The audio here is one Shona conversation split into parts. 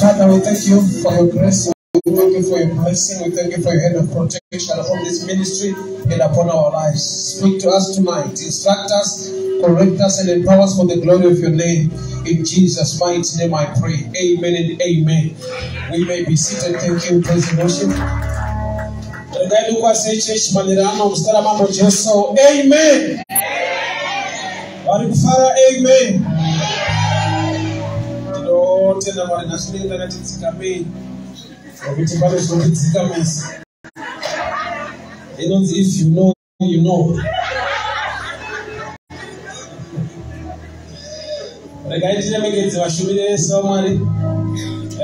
Father, we thank you for your grace. We thank you for your blessing. We thank you for your hand of protection upon this ministry and upon our lives. Speak to us tonight. Instruct us, correct us, and empower us for the glory of your name. In Jesus' mighty name I pray. Amen and amen. We may be seated. Thank you. Praise and worship. Amen. Amen. Tena mwana nasulinga na titsikame wakitipale so titsikame if you know you know. Regaitile megezi washumile somali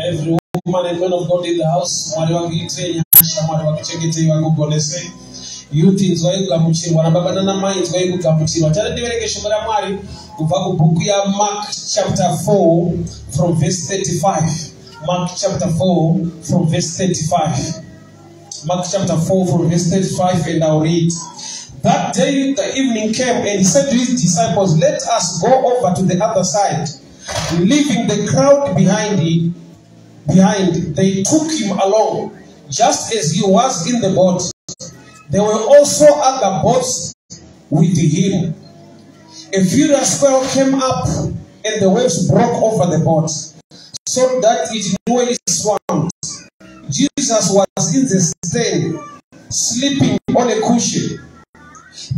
every woman and man of God in the house mwari wakitrenya mwari wakichekete wakugolese youth inzwa kugamuchirwa na baba na mai inzwa kugamuchirwa tare ndivereke shoko la mwari kubva kubuku ya Mark chapter 4 from verse 35. Mark chapter 4 from verse 35. Mark chapter 4 from verse 35, and I'll read. That day the evening came, and he said to his disciples, "Let us go over to the other side." Leaving the crowd behind, they took him along, just as he was in the boat. There were also other boats with him. A furious swell came up, and the waves broke over the boat, so that it nearly swamped. Jesus was in the stern, sleeping on a cushion.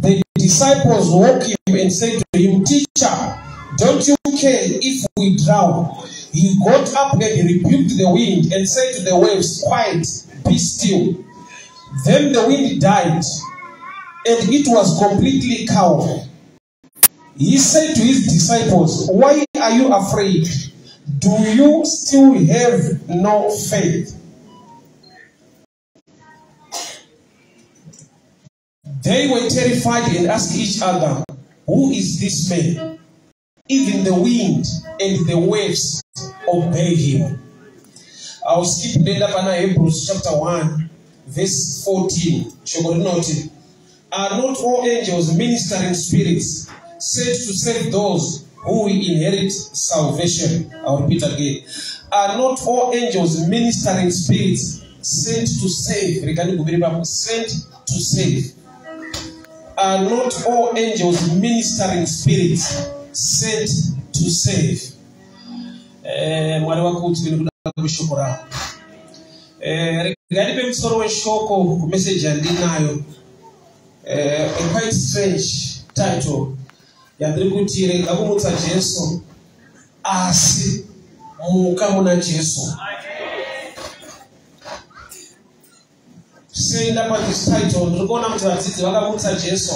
The disciples woke him and said to him, "Teacher, don't you care if we drown?" He got up and rebuked the wind and said to the waves, "Quiet, be still." Then the wind died, and it was completely calm. He said to his disciples, "Why are you afraid? Do you still have no faith?" They were terrified and asked each other, "Who is this man? Even the wind and the waves obey him." I'll skip later to Hebrews chapter 1, verse 14. Are not all angels ministering spirits sent to save those who will inherit salvation? I'll repeat again. Are not all angels ministering spirits sent to save? Sent to save. Are not all angels ministering spirits sent to save? Mwari wakuti kushukura. Regarding the story of Shoko, message andinayo. A quite strange title. Yandrikutire ngakumutsa Jesu asimuka munaJesu. Saying about this title, ndikona kuti vadzidzi vakamutsa Jesu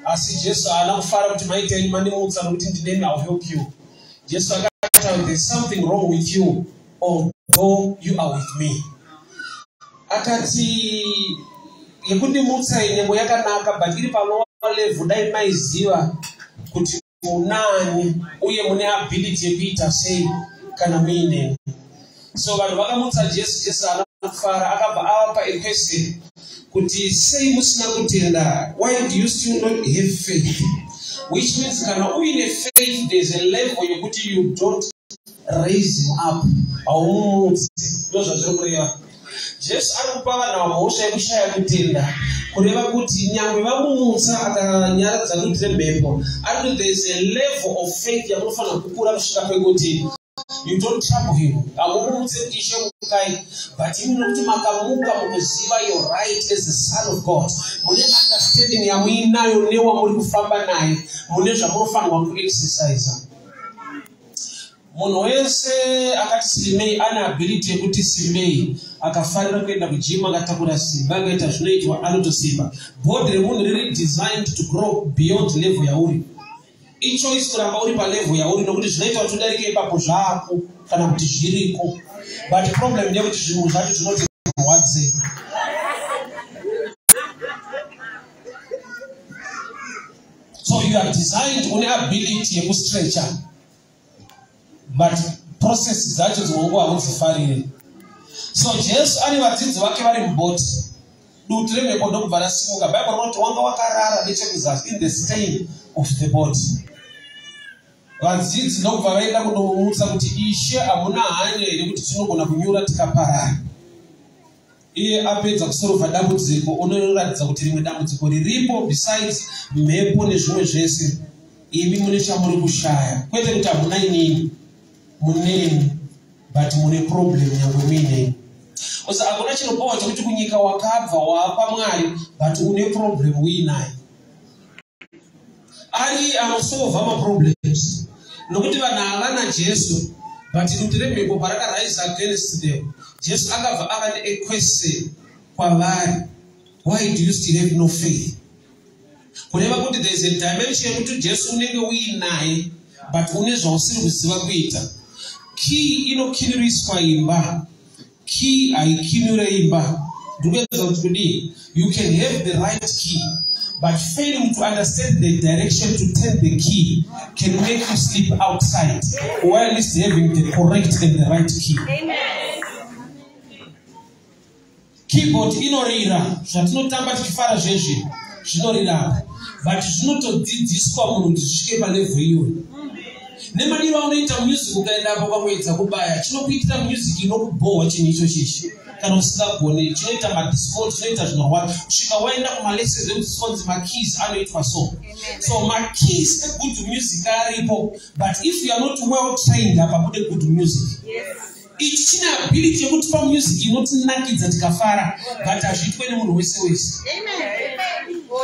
asi Jesu haana kufara kuti maite mandimutsa nokuti ndinemi I'll help you. Jesu akati there's something wrong with you although you are with me. Akati yekundimutsa inyengo yakanaka but iri palowa level dai maiziva kuti unani uye mune ability yekuita sei kana muine. So vanhu vakamutsa Jesu haana kufara akabva avapa a question kuti sei musina kutenda, why do you still not have faith? Which means kana uine faith there's a level yokuti you don't raise him up aumutse. Ndozvazvirikureva Jesu anopa vanhu mhosva yekushaya kutenda kureva kuti nyangwe vamumutsa akanyaradza kuti remhepo ari there's a level of faith yamunofanira kukura kusvika pekuti you don't trouble him. Amumutse tishe mukai but imi nokuti makamuka mukuziva your right as the son of God, mune understanding yamuinayo newamuri kufamba naye, mune zvamunofanirwa kuexercise. Munhu wese akati Simei ane ability yekuti Simei akafarira kuenda kujima akatakura simba akaita zvinoitwa anotosimba. Body remunhu riri designed to grow beyond level yauri. Ichoice kuramba uri palevel yauri nokuti zvinoita kuti udarike ipapo zvako kana kuti zviriko. But problem ndeyekuti zvinhu zvacho zvinoti rwadze. you are designed on ability to stretch, but process that is what we so Jesus ani vadzidzi vake vari muboti dutu remhepo varasimuka. Bible rinoti wanga wakarara nechekuzasi in the stain of the body. Vadzidzi ndokubva vaenda kundomuudza kuti Ishe hamuna hanya here kuti tinogona kunyura tikaparara. Iye apedza kusorovha dambudziko unoratidza kuti rimwe dambudziko riripo besides mhepo nezvimwe zvese. Imi mune chamuri kushaya, kwete kuti hamuna inini, muneni, but mune problem yangu mine. Osa hakuna chinopawa chekuti kunyika wakabva wapa Mwari but une problem uinayo. Ari anosolva maproblems. Nokuti vanhu havana Jesu but dutu remhepo parakarise against them. Jesu akabva ava a question kwavari. Why do you still have no faith? Kureva kuti there is a dimension yekuti Jesu unenge uinaye but une zvausiri kuziva kuita. Key inokiniriswa imba. Key haikinure imba. Ndikuedza kuti kudii? You can have the right key, but failing to understand the direction to turn the key can make you sleep outside, while at least having the correct and the right key. Amen. Keyboard inorira, zvatinotamba tichifara zvezve zvinorira, but zvinotodzidziswa munhu kuti zvisvike palevel iyoyo. Nemadiro anoita music ukaenda apo pakuedza kubaya chinokuitira music inokubohwa chinhu icho chichi kana usingagoni chinoita madisco chinoita zvinorwara kusvika waenda kumalessons emudzidzonzi makeys anoitwa so. So makeys egood music aripo, but if you are not well trained apa bude good music. Ichi chine ability yekutipa music inotinakidza tikafara but hazviitwe nemunhu wese wese.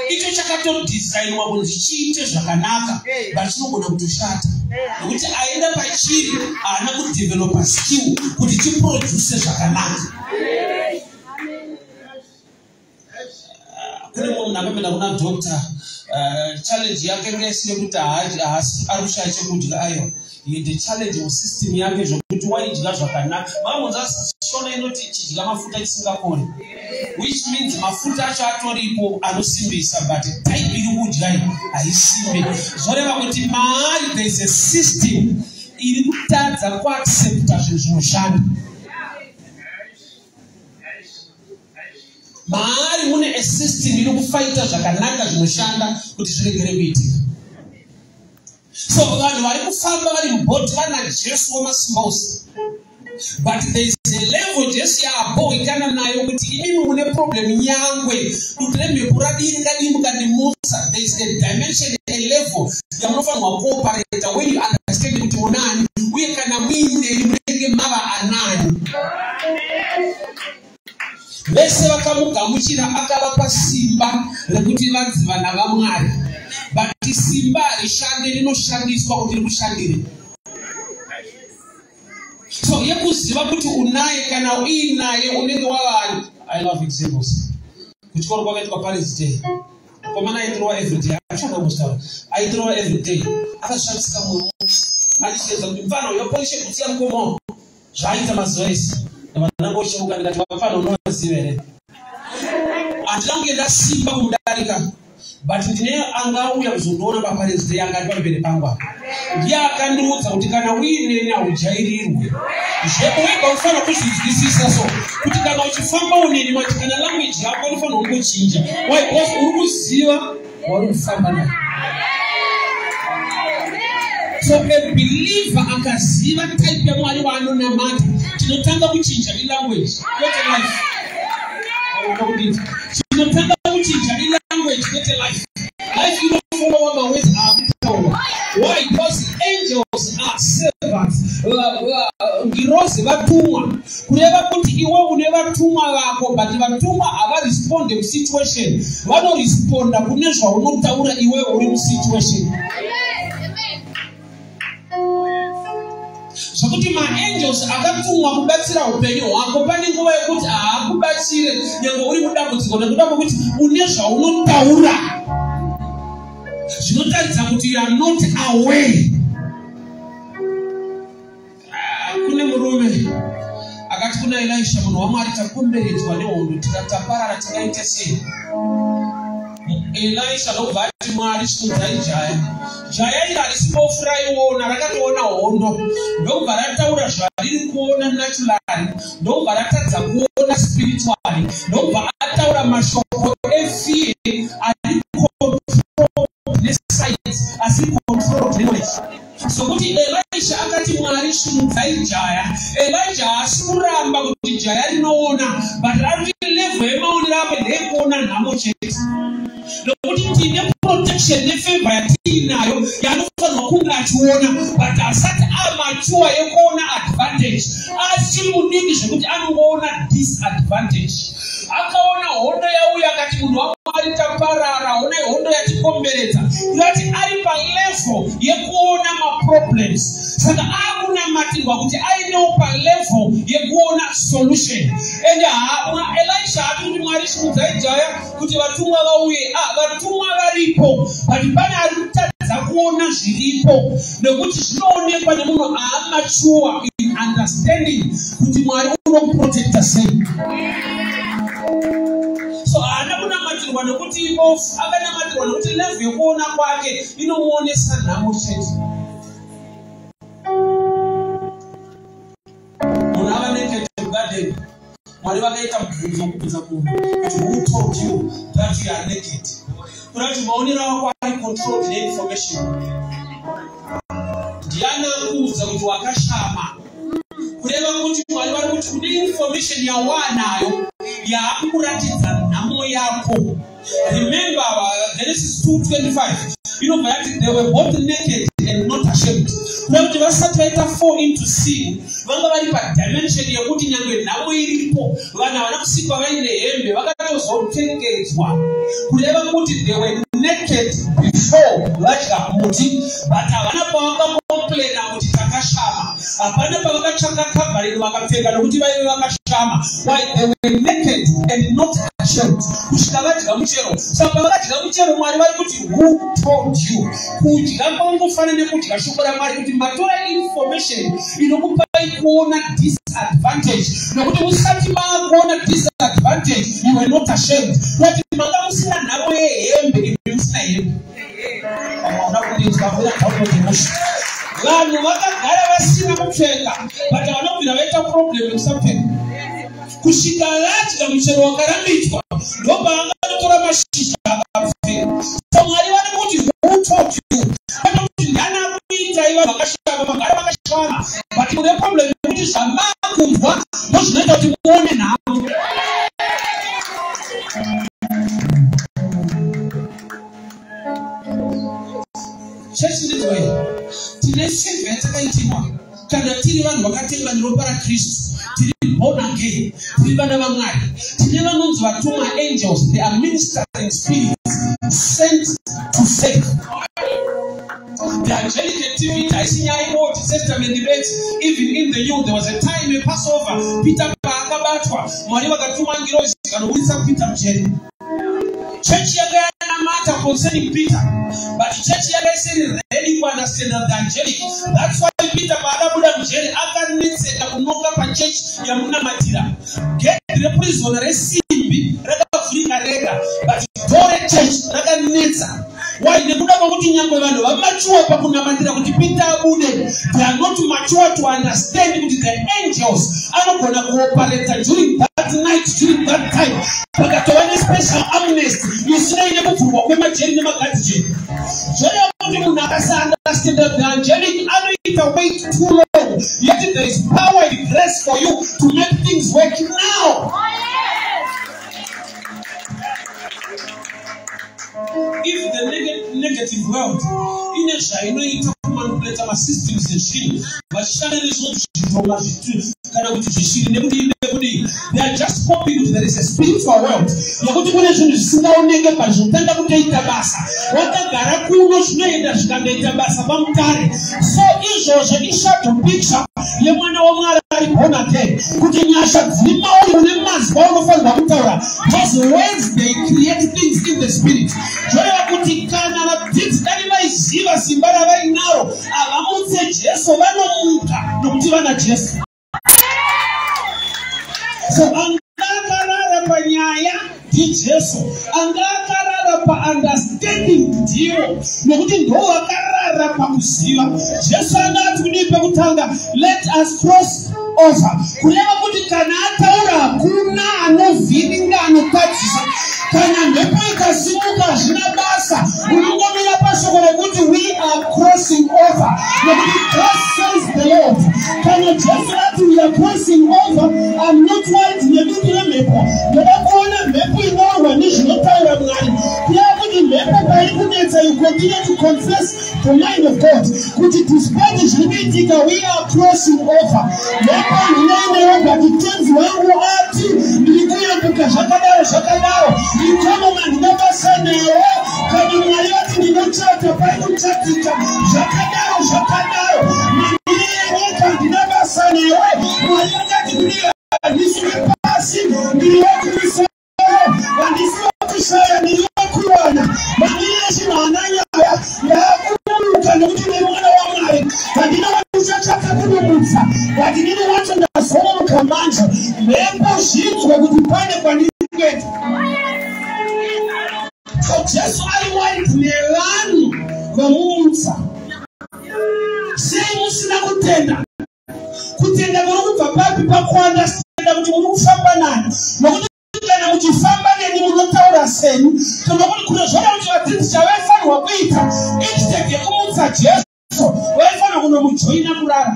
Icho chakatodesignwa kuti chiite zvakanaka but chinogona kutoshata. Nokuti aenda pachiri haana kudevelopa skill kuti chiproduce zvakanaka. Kune mumwe munhu akapinda kuna doctor, challenge yake ngesine kuti arusha chekudya ayo. The challenge musystem yake zvokuti waidya zvakanaka. Mamunza shona inoti chidya mafuta chisingakoni. Which means mafuta acho atoripo anosimbisa but type iri kudya haisimbi. Zvoreva kuti maari there is a system iri kutadza kuaccepta zvinhu zvinoshanda. Maari mune a system iri kufaita zvakanaka zvinoshanda kuti zviregere kuitika. So vanhu vari kufamba vari mubhoti vana Jesu wamasimba ose. But there is a level Jesu yaabohikana nayo kuti imimi mune problem nyangwe dutu remhepo radii ringadimbuka ndimusa. There is a dimension, a level yamunofanirwa kuopareta when you understand kuti munani uye kana muine munenge mava anani. Vese vakamugamuchira akavapa simba rekuti vanzi vana vaMwari. But simba rishande rinoshandiswa kuti rikushandire. So yekuziva kuti unaye kana uinaye unenge wavani. I love examples. Kuchikoro kwakaitwa Paris Day. Komana aitirwa every day. Achaka mustawa. Aitirwa every day. Akashandisika munhu. Achitedza kuti mfana uyopolishe kutsiya mukomo. Zvaita mazuva ese. Vanangoshemuka ndikati mafana unoziva here. Handina kuenda simba kumudarika. But ndine angauya kuzondoona paParis Day angati pamberi pangu apa. Ndiye akandiudza kuti kana uineni haujairirwe. Zvekuwega unofanira kuzvinzwisisa so kuti kana uchifamba uneni mati kana language yako unofanira kungochinja. Why? Because uri kuziva wauri kufamba naye. So a believer akaziva type yaMwari waanonamata tinotanga kuchinja language. What a life. Tinotanga kuchinja language. What a life. Life you don't follow what my ways are. Why? Because angels are servants. Ngirozi vatumwa. Kureva kuti iwe une vatumwa vako but vatumwa havaresponde musituation. Vanoresponda kune zvaunotaura iwe uri musituation. Zvokuti maangels akatumwa kubatsira upenyu hwako pane nguva yekuti haakubatsire nyange uri mudambudziko nekuda kwekuti une zvaunotaura zvinotaridza kuti you are not aware. Kune murume akati kuna Elisha munhu waMwari takomberedzwa nehondo tikataparara tingaite sei. Elisha ndobvati Mwari chimudzai jaya iri harisipofuraiona rakatoona hondo ndobva rataura zvariri kuona naturally ndobva ratadza kuona spiritually ndobva ataura mashoko efear ari control nescience asi control knowledge sokuti Elisha akati Mwari chimudzai jaya. Elijah haasi kuramba kuti jaya rinoona but rari level yemaonero apo ndeyekuona nhamo chete nokuti tine protection nefavor yatiinayo yanofanirwa kunge achiona but asati amature yekuona advantage asi mudiki zvekuti anongoona disadvantage. Akaona hondo yauya akati munhu waMwari taparara ona hondo yatikomberedza kuti ari palevel yekuona maproblems saka akunamatirwa kuti ainewo palevel yekuona solution ende Elisha hati kuti Mwari chimudzai jaya kuti vatumwa vauye vatumwa varipo but pane ari kutadza kuona zviripo nekuti zvinoonekwa nemunhu aamature in understanding kuti Mwari unomuprotecta sei. So anamatirwa nekuti akanamatirwa nekuti level yekuona kwake inomuonesa nhamo chete. Munhu ava naked garden Mwari vakaita mubvunzo wokubvunza munhu kuti who told you that you are naked? Kurati maonero ako ari controlled neinformation. Ndiani akuudza kuti wakashama? Kureva kuti Mwari vari kuti kune information yawanayo yaakukuratidza nhamo yako. Remember Genesis 2:25 inobva yati they were both naked and not ashamed. Kureva kuti vasati vaita fall into sin vanga vari padimension yekuti nyangwe nhamo iripo vanhu havana kusikwa vaine hembe vakatozotengedzwa. Kureva kuti they were naked before vadya muti but havana pavakakomplaina kuti takashama. Hapana pavakatsvaka kavhariro vakapfeka nokuti vaive vakashama. Why? They were naked and not ashamed. Kusvika vadya muchero. Saka vakadya muchero Mwari vari kuti who told you? Kudya kwangofanana nekudya shoko raMwari kuti matora information inokupai kuona disadvantage nokuti usati makuona disadvantage you were not ashamed. Kuti manga musina nhamo yehembe imi musina hembe. Vanhu vakagara vasina kupfeka but vanobvira vaita problem yekusapfeka. Kusvika vadya muchero wakarambidzwa ndobva vakatora mashizha akapfeka. So Mwari vari kuti who told you? Vanoti ndiani akuita iva vakashama magara vakashama but mune problem yekuti zvamakumva ndozvinoita kuti muone nhamo. Chechi ndizwe tine sevha yatakaitirwa kana tiri vanhu vakatenga neropa raKristu tiri born again tiri vana vaMwari tine vanonzi vatumwa angels. They are ministering spirits sent to save. The angelic activity haisi nyaya inoti testament events. Even in the New there was a time a Passover Peter paakabatwa Mwari vakatuma ngirozi kanouyisa Peter mjeri. Church yakayanamata concerning Peter but church yakaisiri ready to understand the angelic. That's why Peter paakabuda mjeri akanetseka kunoka pachurch yamunamatira. Get reprison resimbi rakavhurika rega but dore church rakanetsa. Why? Nekuda kwokuti nyangwe vanhu vamature pakunamatira kuti Peter abude. They are not mature to understand kuti the angels anogona kuoperate during that night, during that time. Pakatova nespecial amnesty isina ine kuvhurwa kwemajeri nemagadhi jeri. Zvoreva kuti munhu akasaunderstand the angelic anoita wait too long. Yet there is power and grace for you to make things work now. If the negative world inesha inoita kumanipulate amasystems eshiri vachishanda nezvinhu zvitonga zvitu kana kuti zvishiri nekuti they are just copying kuti there is a spiritual world nokuti kune zvinhu zvisingaoneke pazvinotanga kutoita basa wakagara kuno zvinoenda zvikangoita basa pamutare. So izvozvo ishadow picture yemwana waMwari ari born again kuti nyasha dziri mauri une mazwi aunofanirwa kutaura. Those words they create things in the spirit. Zvoreva kuti kana vadzidzi dani vaiziva simba ravainaro havamutse Jesu vanomuka nokuti vana Jesu. So anga akarara panyaya ndiJesu, anga akarara understanding ndiwo nokuti ndo wakarara pakuziva. Jesu anati kudii pekutanga, let us cross over. Kureva kuti kana ataura hakuna anovhiringa anotadzisa. Kana mhepo ikasimuka zvina basa, unongomira pashoko rekuti we are crossing over. Nokuti God says the Lord. Kana Jesu ati we are crossing over, I'm not worried neduti remhepo. Ndoda kuona mhepo inorwa nezvinotaura Mwari. Kuya kuti mhepo pari kunetsa, you continue to confess the mind of God. Kuti despite zvinoitika, we are crossing over. Mhepo ndinoinewo patitenzi wangu ati ndiri kuyambuka zvakadaro zvakadaro. Ndikama mandinobasa newe. Kana Mwari ati ndinochata pari kuchatika zvakadaro zvakadaro. Mandiyeweka ndinobasa newe. Mwari akati ndiri handisiwe pasi, ndiri wakumisoro, handisiwe kushaya, ndiri wakuwana. Mandiyeye zvinhananyaya ndakumuruka nokuti ndiri mwana waMwari. Handina wakuchachaka kunomutsa, but ndiri wacho ndazomuka manje. Mhepo zvinzwe kuti pane kwandiri kuenda. So Jesu ari worried nevanhu vamumutsa. Sei musina kutenda? Kutenda muri kubva papi pakuandastenda kuti muri kufamba nani? Nokuti kana muchifamba neni munotaura seni, kana kuti kune zvona kuti vadzidzi chavaifanirwa kuita instead yekumutsa Jesu, vaifanira kunomujoina kurara.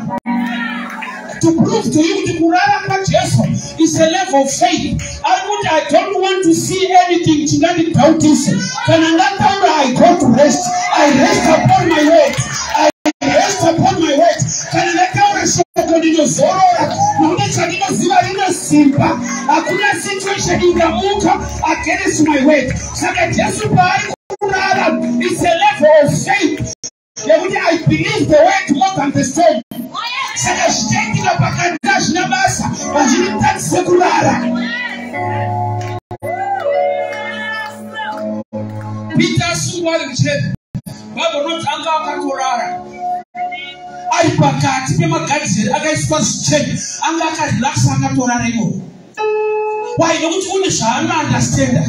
To prove to you the kurara kwa Jesu is a level of faith. I don't want to see anything chingani doubtise. Kana ngataura I go to rest. I rest upon my word. I rest upon my word. Kana ngataura shoko ndinozorora. Nokuti chandinoziva rine simba. Hakuna situation ingamuka against my word. Saka Jesu paari kurara is a level of faith. I believe the word more than the stone. Saka zvichaitira pakanda zvina basa vazvinotadzise kurara. Peter asungwa ari kuchena. Bible not anga akatorara. Ari pakati pemagadziri akaiswa zvichena. Anga akarelaxa akatorara imomo. Why? Nokuti une zvaanounderstanda.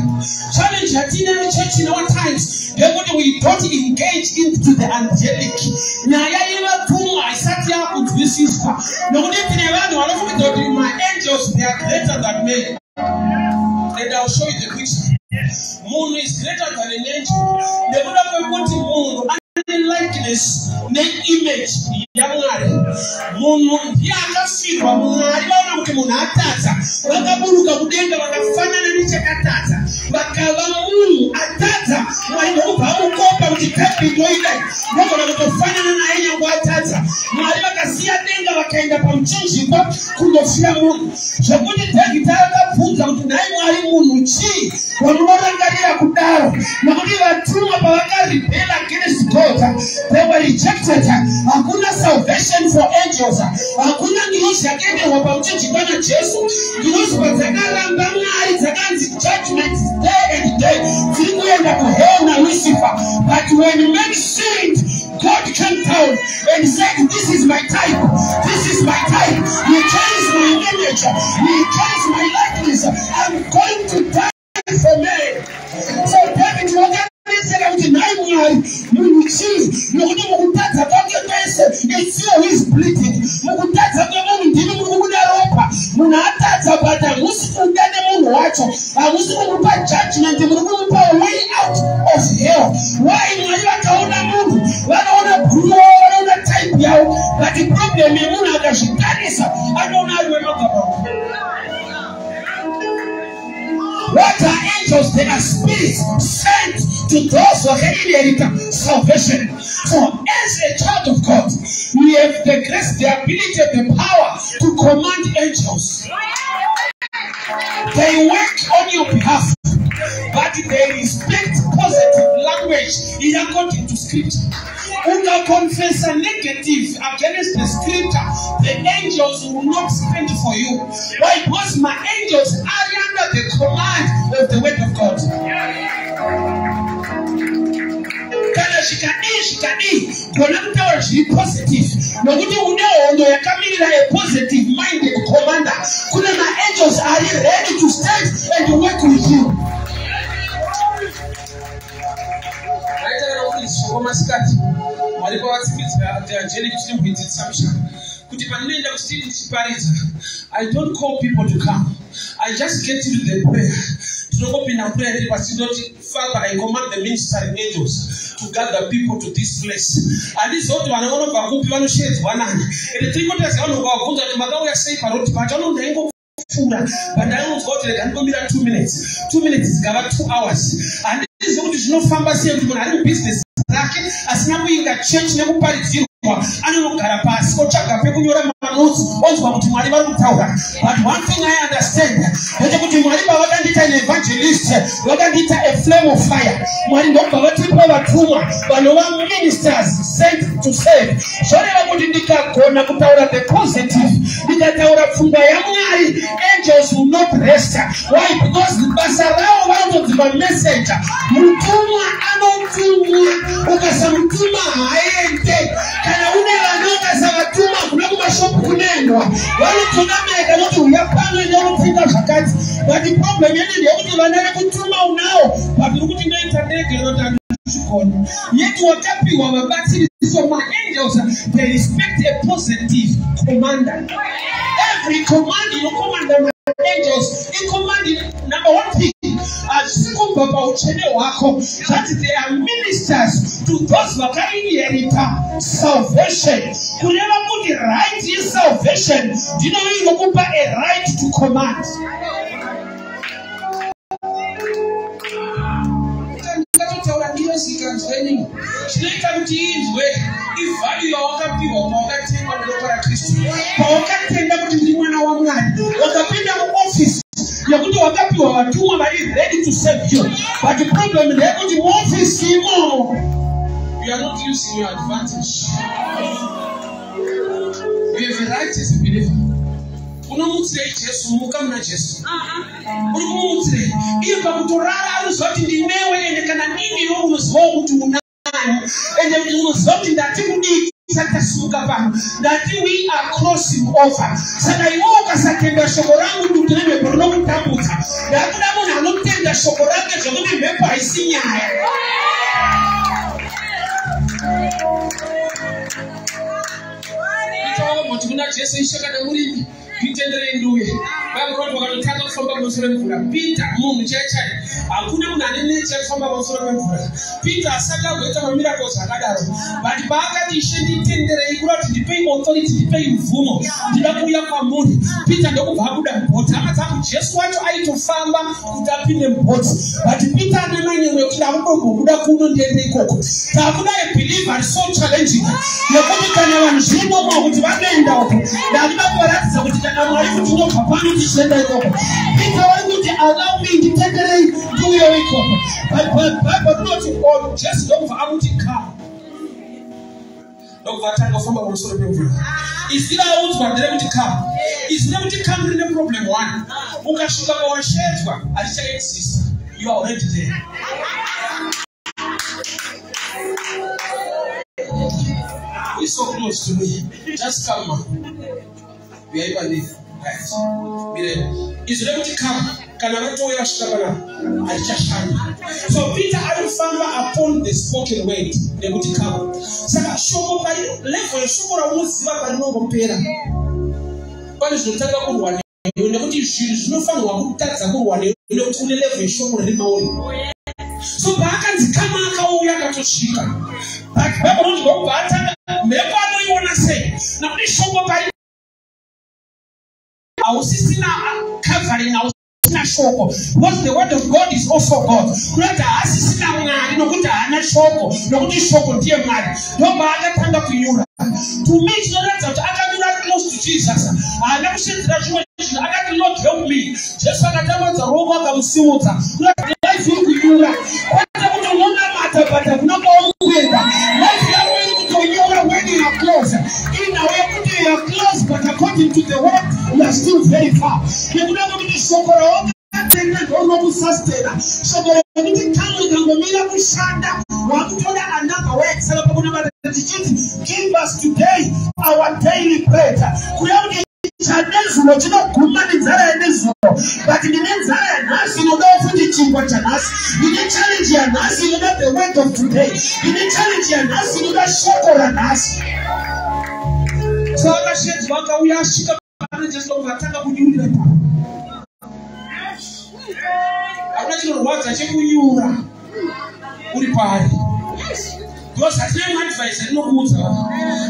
Challenge yatine church in our times, nekuti we don't engage into the angelic. Nyaya yevatumwa haisati yakunzwisiswa. Nokuti tine vanhu vanofunga kuti my angels they are greater than men. And I'll show you the picture. Munhu is greater than an angel. Nekuda kwekuti munhu ane likeness ne-image yaMwari. Munhu ndiye akafirwa Mwari. Vaona kuti munhu atadza, vakaburuka kudenga vakafanana nechakatadza, vakava munhu atadza. Mwari ndokubva amukomba kuti David oidai nogona kutofanana naye nyange atadza. Mwari vakasiya denga vakaenda pamuchinjikwa kundofira munhu, zvokuti David akabvunza kuti nhai Mwari munhu chii wamunorangarira kudaro? Nokuti vatumwa pavakarebel against God, they were rejected. Hakuna salvation for angels. Hakuna ngirozi yakaenderwa pamuchinjikwa naJesu. Ngirozi padzakaramba Mwari dzakanzi judgment day and day, dziri kuenda kuhell naLucifer. But when men sinned, God came down and said, this is my type. This is my type. He carries my image. He carries my likeness. I'm going to die for men. So David wakanesera kuti nhai Mwari munhu chii? Nokuti mukutadza kwake kwese it's who is bleeding. Mukutadza kwemunhu ndini muri kubuda ropa. Munhu atadza but hamusi kuda nemunhu wacho. Hamusi kumupa judgment, muri kumupa way out of hell. Why? Mwari vakaona munhu, vanaona bhuruwa, vanaona type yavo, but the problem yemunhu akazvitarisa anoona ari wemagaba. What are angels? They are spirits sent to those who can inherit salvation. So, as a child of God, we have the grace, the ability, the power to command angels. They work on your behalf, but they respect positive language in according to scripture. Unga confess a negative against the scripture, the angels will not stand for you. Why? Because my angels are under the command of the word of God. Kana shikadi, gona kutaura zviri positive. Nokuti unehondo yakamirira a positive minded commander. Kuna angels are ready to stand and work with you. masikati walipo wasikizwa the angelic team with assumption kuti panenda kuchiti chiparidza. I don't call people to come. I just get into the prayer. Tinongopinda prayer ili pasidoti Father, I command the ministering angels to gather people to this place. And this what wanaona vakupi vanoshed wanani. Ele tikoteza vano vakunza ni magao ya sei paroti but vano ndaingo fura but I don't go to the kankomira 2 minutes. 2 minutes is gava 2 hours. And this is what is no pharmacy and people are business. Lake asina kuinga church nekuparidzirwa anonogara pasi kotsvaga pekunyora manotsi onzwa kuti Mwari vari kutaura. But one thing I understand ndechekuti Mwari pavakandita an evangelist vakandiita a flame of fire. Mwari ndobva vatipa vatumwa vanova ministers sent to save. Zvoreva kuti ndikagona kutaura the positive, ndikataura pfungwa yaMwari, angels will not rest. Why? Because basa ravo vanotodziva messenger. Mutumwa anotumwa ukasamutuma haende. Kana une vanoka savatuma kuna kumashopu kunendwa vanotonameka noti uyapano ndinopinda zvakati. But the problem yedu ndeyekuti vana vekutuma unao papiri kuti ndoita ndege inotanga chikoni yedu wakapiwa vabatsiri. So my angels, they respect a positive commander. Every command you command my angels in command number one thing asimuka uchene wako that they are ministers to those vakainherita salvation. Kuneva kuti right is salvation. Do you know inokupa a right to command? Chinoita kuti izwe ivalue yawakapiwa wakatenga mudokora Kristu. Pawakatenda kuti ndiri mwana waMwari wakapinda muoffice yekuti wakapiwa vatumwa vari ready to serve you. But the problem ndeyekuti muoffice imo you are not using your advantage. You have a right as a believer. Unomutsire Jesu muka munaJesu. Unomutsire iye pakutorara anozoti ndinewe ende kana nini iwe unoziva kuti unani ende unoziva kuti ndati kudii satasimuka pano ndati we are crossing over. Saka iwe ukasatenda shoko rangu kuti une mhepo rinokutambudza ndakuda munhu anotenda shoko rake zvokuti mhepo haisi nyaya. Kuti munaJesu ishakada murimi kuitendere nduye vakuroti vakatotanga kufamba pamusoro pemvura. Peter munhu chaichai hakuna munhu anenetse kufamba pamusoro pemvura. Peter asati agoita mamiracles akadaro but paakati Ishe nditenderei kurati ndipei authority ndipei mvumo ndida kuuya kwamuri. Peter ndokubva abuda mubhoti akatanga Jesu wacho aitofamba kuti apinde mubhoti but Peter ane manyemwe kuti akudombobuda kuno ndiende ikoko. Takuda a believer is so challenging yekuti kana vanhu zvinomo kuti vanoenda uko ndandida kuvaratidza kuti kana Mwari kuti ndobva pano tichienda ikoko. Peter vari kuti allow me nditenderei ndiuyewo ikoko. But Bible rinoti Jesu ndokubva akuti come. Ndokubva atanga kufamba pamusoro pemvura. Izira audzwa ndere kuti come. Izira kuti come rine problem one. Ukasvika pawashedzwa harichaexista. You are already there. It's so close to me. Just come, man. We are even there. Is ready to come. Can I not tell you so Peter alifamba upon the spoken word. They would come. Saka shoko bali level shoko ramuziva bali no compare. Bali zotanga kurwane. Ndekuti zvinofana wakutadza kurwane ndekuti une level shoko riri maoni. So bakanzi kama akauya akatosvika. Bible noti ngokubata mhepo anoiona sei. Nakuti shoko bali ausisina covering ausisina shoko. Because the word of God is also God. Kuleta asisina Mwari nokuti hana shoko. Nokuti shoko ndiye Mwari. Ndomba akatanga kunyura. To me zvinoratidza kuti akanyura close to Jesus. Haana kushedzera chimwe chinhu akati Lord help me. Jesu akatambanza ruoko akamusimudza. Kuleta life iri kunyura. Kwete kuti unonamata but unokaomuenda. Life yako iri kutonyura when you are close. In a way kuti you are close but according to the word you are still very far. Nekuda kuti shoko raoka tenda ndonokusastera. Shoko rakuti kamwe kangomira kushanda. Wakutoda another way. Saka pakuna mara tichiti give us today our daily bread. Kuyaudi chanezulo chinoguma nenzara yenezulo, but ndinenzara yanhasi inoda futi chingwa chanhasi, ndine challenge yanhasi inoda the word of today, ndine challenge yanhasi inoda shoko ranhasi. Saka shedzi vakauya asvika Jesu vakatanga kunyurira pa. Hakuna chinorwadza chekunyura uri pari. Because hatina advice rinokuudza.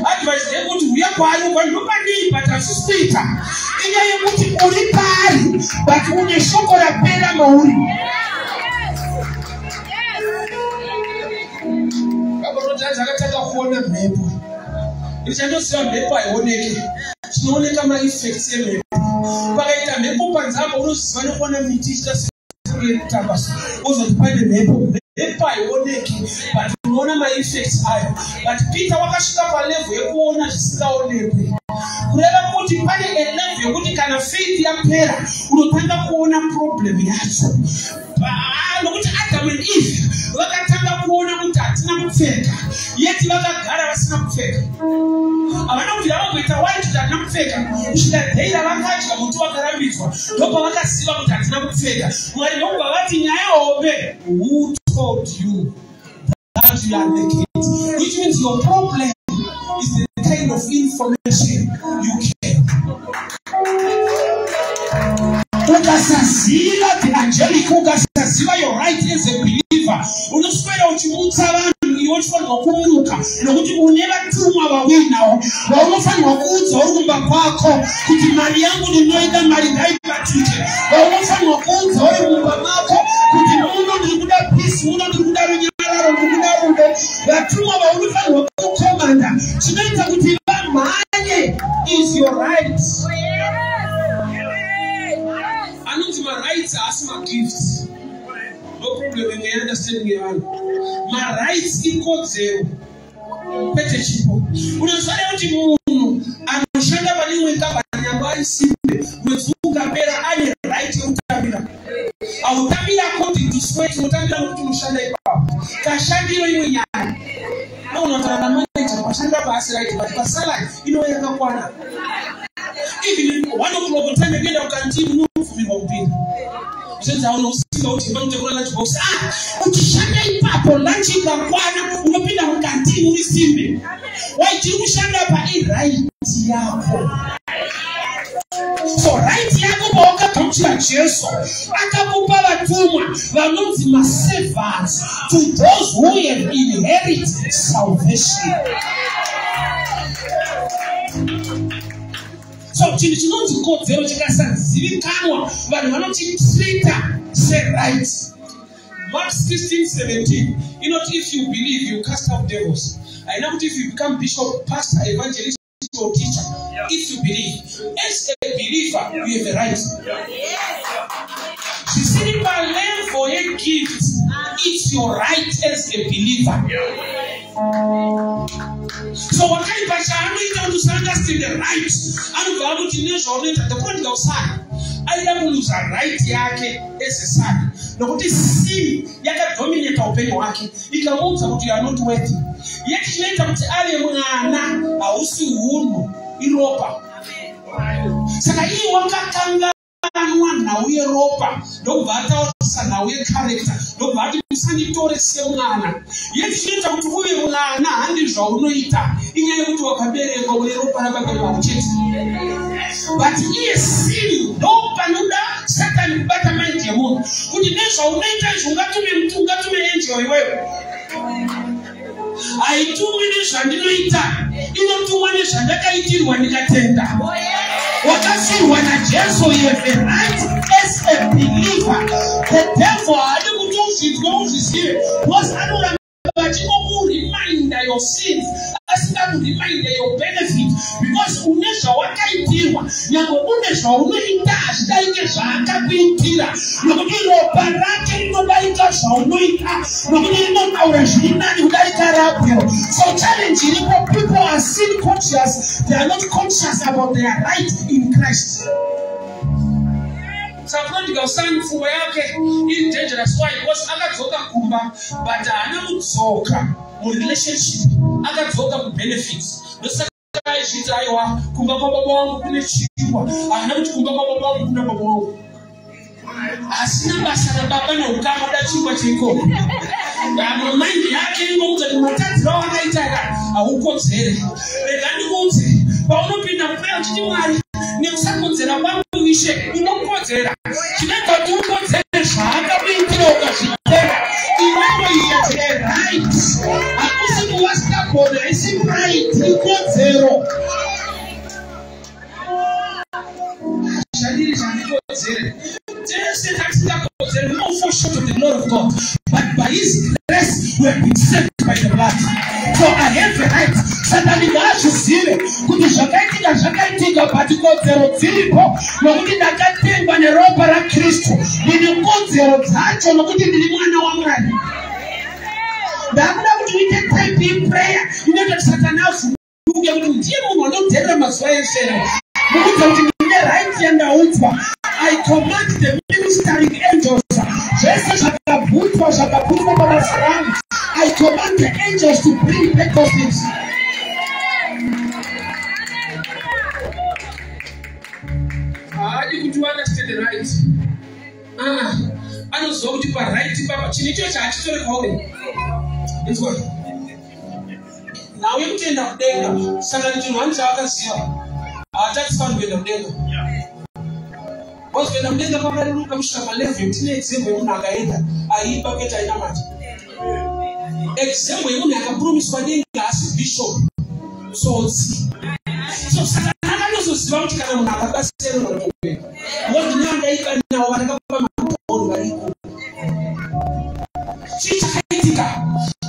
Advice yekuti uya kwari ukandopandii but asisita. Inyaya yekuti uri pari but une shoko rapera mauri. Kabarotadza akatanga kuona mhepo. Ndichandosiya mhepo haioneke. Chinooneka ma-effects emhepo. Pakaita mhepo panzapa unoziva nekuona miti ichitasetabasa. Uzoti paine mhepo. Mhepo haioneki but unoona ma-effects ayo. But Peter wakasvika palevel yekuona zvisingaonekwi. Kureva kuti pane level yekuti kana faith yapera unotanga kuona problem yacho. Nokuti Adam and Eve vakatanga kuona kuti hatina kupfeka, yeti vakagara vasina kupfeka. Havana kuti vakuita wai kuti hatina kupfeka, kusvika dheira vakadya muti wakarambidzwa, ndopa vakaziva kuti hatina kupfeka. Mwari ndokubva vati nyaya hombe, who told you that you are naked? Which means your problem is the kind of information you get. Ukasaziva the angelic, ukasaziva your right as a believer, unoswera uchimutsa vanhu iwe uchifanirwa kumuka nokuti une vatumwa vawinawo vaunofanirwa kuudza uri kumba kwako kuti mari yangu ndinoida mari ngaibatike. Vaunofanirwa kuudza uri mumba mako kuti muno ndiri kuda peace, muno ndiri kuda runyararo, ndiri kuda rudo. Vatumwa vaunofanirwa kukomanda chinoita kuti vamhanye is your right. My rights are as my gifts. No problem in the understanding of my rights equal zero. Pete chipo. Unaswali uti mungu anashanda baliwe kama nyambari simple. Mwezuka bera ane right utabira. Autabira konti diswet utabira mtu mshanda ipa. Kashandiro iwe nyani. Na unatana manager kashanda basi right but kasala inoyeka kwana. Even 1 o'clock time again I continue moving on pin. Since I don't see out in the lunch box. Ukishanda ipapo lunch ikakwana unapenda mkantini usimbe. Why do you shanda pa right yako? So right yako boka kamchira Jesu. Akakupa vatumwa vanonzi ma-servants to those who have inherited salvation. So chinonzi kodzero chikasazivikanwa vanhu vanochitreata se-right. Mark 16:17. You know, if you believe, you cast out devils. I know if you become bishop, pastor, evangelist, or teacher, if you believe, as a believer, you have a right. She said, for a gift, it's your right as a believer. So what kind of passion to understand the rights? And we are going to know the prodigal son. I don't lose a right yake as a son. No, what is sin? Yaka dominate open waki. You can move that you are not worthy. Yet she later to Alemana, I also wound Europa. Saka hii wakakanga na uye ropa ndo vata sana uye character ndo vati musanitore semwana yechita kuti uye mwana handi zvaunoita inyaya kuti wakabereka uye ropa rakabereka kucheti but iye sin ndo panoda Satan kubata mind yemunhu kuti nezvaunoita izvo ungatume angel iwewe haitumwi nezvandinoita inotumwa nezvandakaitirwa ndikatenda. Wakasirwa na Jesu, you have a right as a believer. The devil was another remind your sins, asika remind your benefits, because unesha wakaitirwa nyambo unesha unoita ashitaike zvakakuitira nokudiro parake rinodaika zvaunoita nokudiro rinotaura zvirinani kudarika rabwero. So challenge iripo, people are sin conscious, they are not conscious about their right in Christ. So prodigal son mfumo yake is dangerous. Why? Because akadzoka kumba but haana kudzoka mu relationship, akadzoka mu benefits. Ndosaka achitaiwa kumba kwa baba wangu kune chingwa anakuti kumba kwa baba wangu kuna baba wangu asina basa na baba na ukama da chingwa chiko na mind yake ngokuti matatu rawa naitaka aukodzere rekani kunze paunopinda prayer chiti mwari nekusakodzera kwangu ishe unokodzera chinenge kuti ukodzere zvaakakuitira ukazvitera iwewe iyedzere right hakusi kuwasta bhoda isi right ikodzero shadiri zvanikodzere tese tatingakodzere no fall short of the glory of God but by his grace we have been saved by the blood so I have the right Satani ngaazvizive kuti zvakaitika patikodzero dziripo nokuti ndakatengwa neropa raKristu ndine kodzero dzacho nokuti ndiri mwana waMwari ndakuda kuti uite type prayer inoita kuti Satani afunge kuti ndiye munhu anodherera mazuva eshe nokuti kuti ndine right yandaudzwa I command the ministering angels zvese zvakabvutwa pabasa rangu I command the angels to bring back those things. You understand the right. I don't know what right. It's what. Now you can have data. Sometimes one child is here. That's fun with them data. What's with them data? Probably look at some left. It's a woman. I eat bucket. I know it. Except when you have a promise for the gas bishop. So Satana knows what you can have. That's what you now what chichakaitika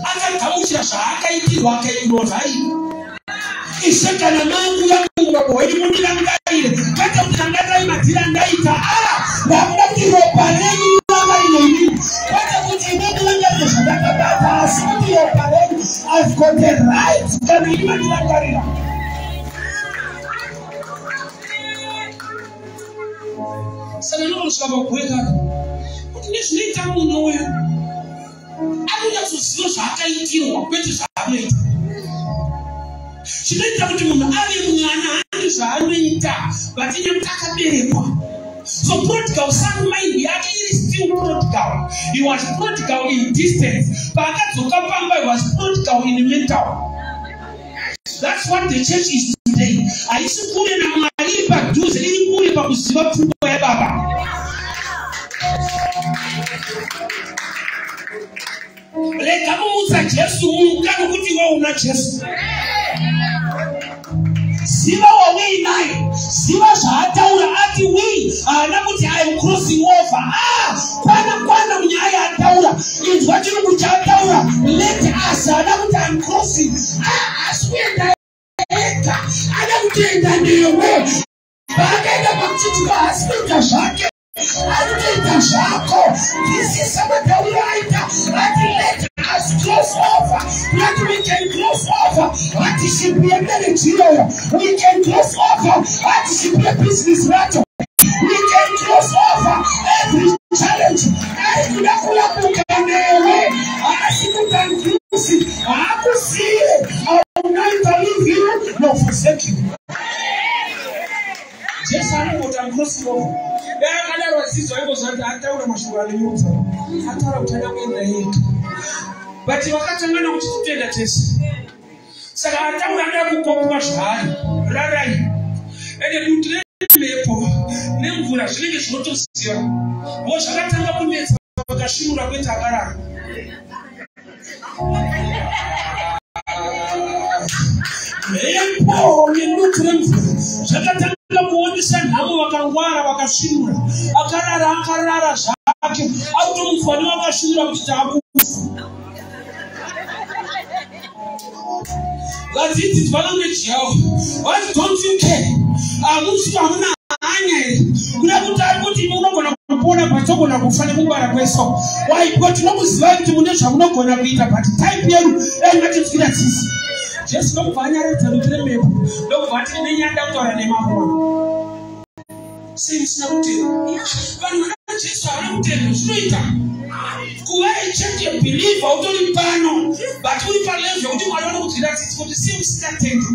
akatamusha zvakaaitirwa akainozai ishakana mangu yangu babo ilimundira ngaire kata mtangaza imatira ndaita ndakuda kuti ropa renyu rakaineni kata kuti mungu wangu zvakabata asi kuti ropa renyu I've got the right kana imatira ngarira sana nokusvika kuweka kuti nezvinoita munhu uyu anonyatsoziva zvaakaitirwa kwete zvaanoita chinoita kuti munhu ave mwana ane zvaanoita but nekuti akaberekwa so prodigal son mind yake iri still prodigal. He was prodigal in distance paakadzoka pamba he was prodigal in mental. That's what the church is today. Haisi kule na mwari padhuze iri kule pakuziva pfungwa yababa. Rega mumutsa Jesu muka nokuti iwe una Jesu. Ziva wawinaye, ziva zvaataura ati we haana kuti I am crossing over. Kwana munyaya ataura, inzwa chirungu chaataura, let us haana kuti I am crossing. Asi kuenda ega, haana kuenda newe. Paakaenda pakuchitika hasi kuita zvake. Anoita zvako. This is samataura aita. Ati let us cross over. That we can cross over. Ati shipie mbele njiro. We can cross over. Ati shipie business rato. We can cross over every challenge. Ati kudakula kukanewe. Asi kukangusi. Akusiye. I will not leave you nor forsake you. Jesu anamoti I'm crossing over. Kana rwasizo yako zata ataura mashugani nyuza. Ataura utana kwenda hiki. But wakatangana kuti tutenda Jesu. Saka ataura nda kukopa zvari. Rarai. Ende mutire mepo. Nemvura zvinenge zvinotosiya. Wo zvakatanga kunetsa vakashimura kweta akarara. Mepo nemutire mvura. Zvakatanga kuonesa nhamo vakangwara vakashimura akarara zvake automufani vakashimura kuti takufa vadzidziswa language yavo what don't you care amusi hamuna hanya here kuda kuti ari kuti munogona kupona patogona kufa nekungwara kweso why because tinokuziva kuti mune zvamunogona kuita but type yenu ingatitsvira tsisi Jesu nokubva anyaradza rutire mepo ndokubva ati nenyanda kutaura nemamona sei musina kutenda vanhu vana Jesu havana kutenda zvinoita Kuwai check your belief autori pano but uri pa level kuti mwari vanokudzira kuti si usingatenda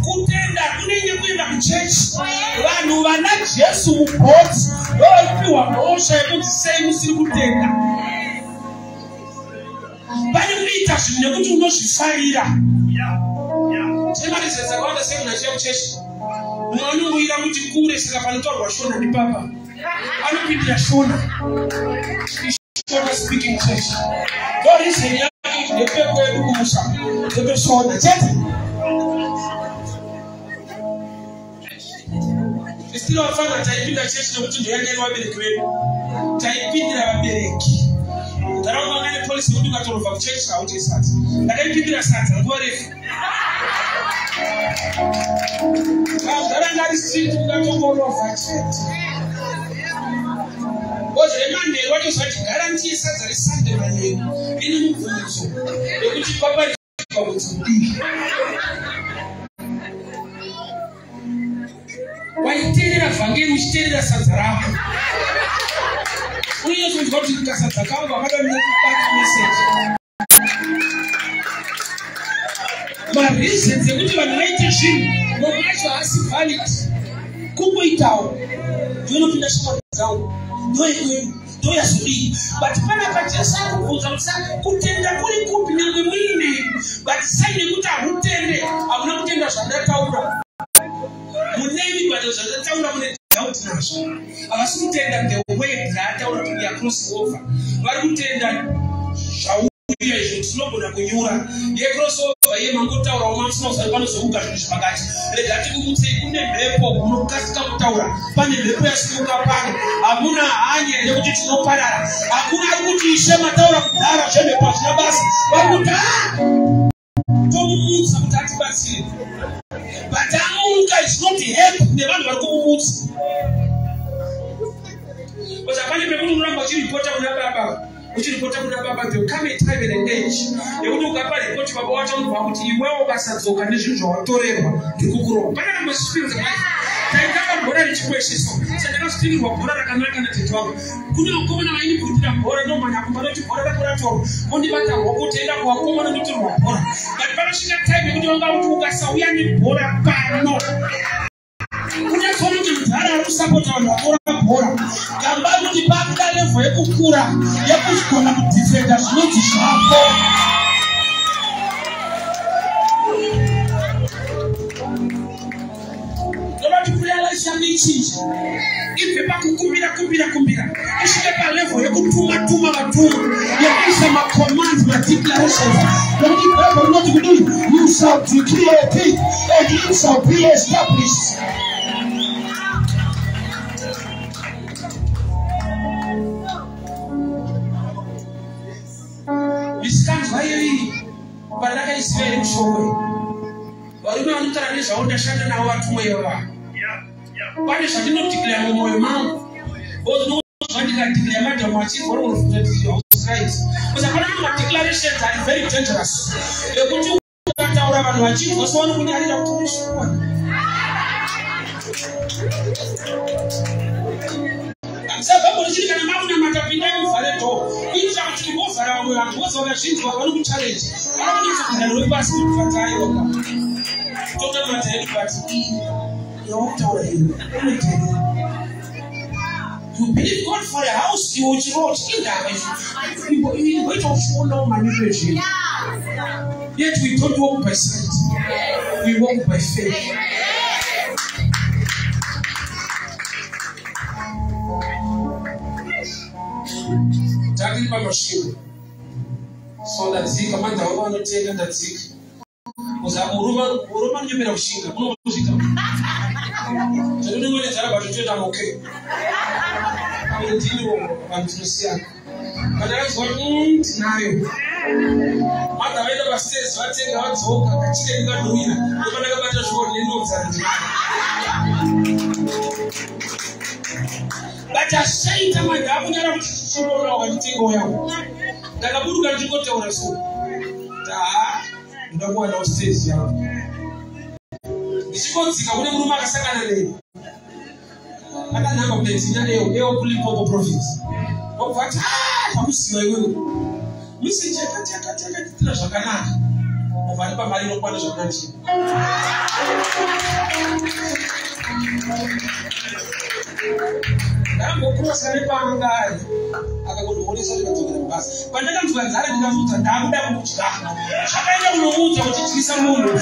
kutenda kunenge kuenda kuchurch vanhu vana Jesu mubhoti vopiwa mhosva yekuti sei musiri kutenda pane kuita zvinhu nekuti unozvifarira temarizedza kwawanda sei munhu achiya kuchechi mumwe anongoira kuti kure saka panotaurwa shona ndipapa anopindira shona speaking church. God is saying, the people who Musa, the person, the church. It's still a fun that I did a church to the end of the great. I did a big. There are no many police who do not of church out is that. And I did a Satan. What if? There are street who got to go off at church. Because remember what you said, guarantee Saturday Sunday morning. In the so they could keep up with you. Why you tell us again? We tell us Saturday. We also got to Casataka, but I don't know that message. But listen, the good one night machine, no matter how it's valid. Kubo itao, you know finish what down. Do ya sudi but pana kachesa kukuza kutenda kuli kupi na mwingine but sasa nikuta hutende abuna kutenda shanda taura muneni bado shanda taura mune doubt naso abasutenda the way that taura to cross over bari kutenda shauri ya slobo na kunyura ye cross over ye manguta ura umanso salibano sobuka shishpagati legati kumutse kunde mlepo kunokasika kutaura pane mlepo ya simuka pane amuna anye nekuti tinoparara akuna kuti ishema taura kudara cheme pachina basi vakuta tomumutsa kuti atibatsire but amunga is not help nevanhu vari kumumutsa because apane pekuti unoramba uchiripota kuna baba uchiripota kuna baba they come a time and age yekuti ukapa report baba wacho unobva kuti iwewo ukasadzoka nezvinhu zvawatorerwa ndikukuropa pane namashipiro taitanga bhora richikwesheso sandakasvitirwa bhora rakanaka natete wangu kune vakomana vainibvundira bhora nomanya kumba noti bhora rakuratorwa mondibata hoko toenda kuvakomana ndotorwa bhora but panosvika time yekuti vanga kuti ukasauya nebhora pano unekomiti mudhara arikusapota vanhu vatora bhora gamba kuti pakuda level yekukura yekuzigona kudifenda zvinonzi zvako If kumbira isvike palevel yekutuma vatumwa yekuisa macommands madeclarations nokuti Bible rinoti kudii you shall declare a thing and it shall be established. Visikanzwa iyi pandakaisraeri mushongwe varume vanotara nezvavo ndashanda navo vatumwa ivava pane zvandinodeclare mumwoyo mangu ndikadeclare madhamu achirwa because apana madeclarations are very dangerous ekuti ukataura vanhu vachinzwa sovanokunyarira kuti unoshuwa sabhabhori chiri kana maunamata pindai muvhare dho kuitira kuti movhara vamwe vanhu vose vakazvinzwa vanokuchallenge vanokuisa kundano repasi kufataiwaka totamata hedu but you believe God for a house, you will wrote in that. We wait on no manipulation. Yet we don't walk by sight, we walk by faith. Talking about machine. So that Zika Manda over the tail and that Zik was a Roman human of Shinga. So you don't want to tell about it, I'm okay. I will tell you what to say. But that's what now. Mother made up stairs, so I take out so I can got doing it. You're going to go back to school, you know that. But I say to my God, I'm going to go and take away. That a book that you got to our school. You don't go downstairs, Isikonzika kune murume akasangana naye akananga kudenzinya leo kulipopo province okuvati pamusiwa iwewe. Misi cheka tira zvakanaka. Uvani pamari inokwana zvakanaka. Ndambokurosa nepangari. Akakundomonesa ndikadzokera mubasa. Pandakanzwa nzara ndikazodza ndakuda kudya. Zvakaita kunoudza kuti tyisa munhu.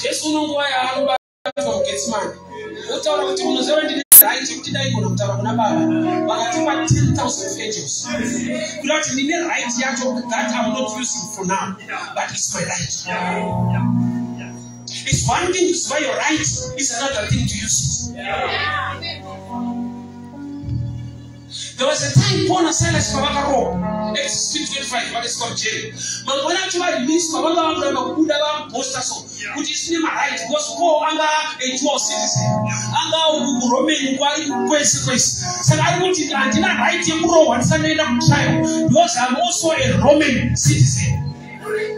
Jesu unonguva yaanobatwa muGetsemani. Otaura kuti munoziva ndine right yekuti daigona kutaura kuna Baba. Vakatipa 10,000 angels. Kuda kuti ndine right yacho that I'm not using for now, but it's my right. It's one thing to say your right, it's another thing to use it. There was a time Paul and Silas were Acts 6:25, what is called jail. But when I tried this, I which is my right, because Paul and a dual citizen. And Roman quest. So I wanted I did not write him grow and Sunday night child, because I'm also a Roman citizen.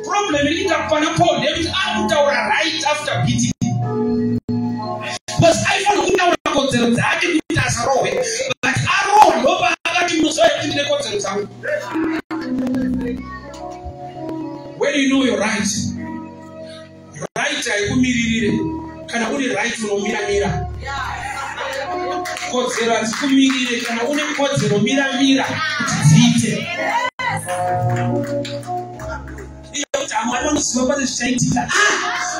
Problem in the Paul, they will out our right after beating. But I found out that I didn't beat as a row, but I roll over. When you know your right, I can only right to mira. God zero as kumiri, can only God zero mira.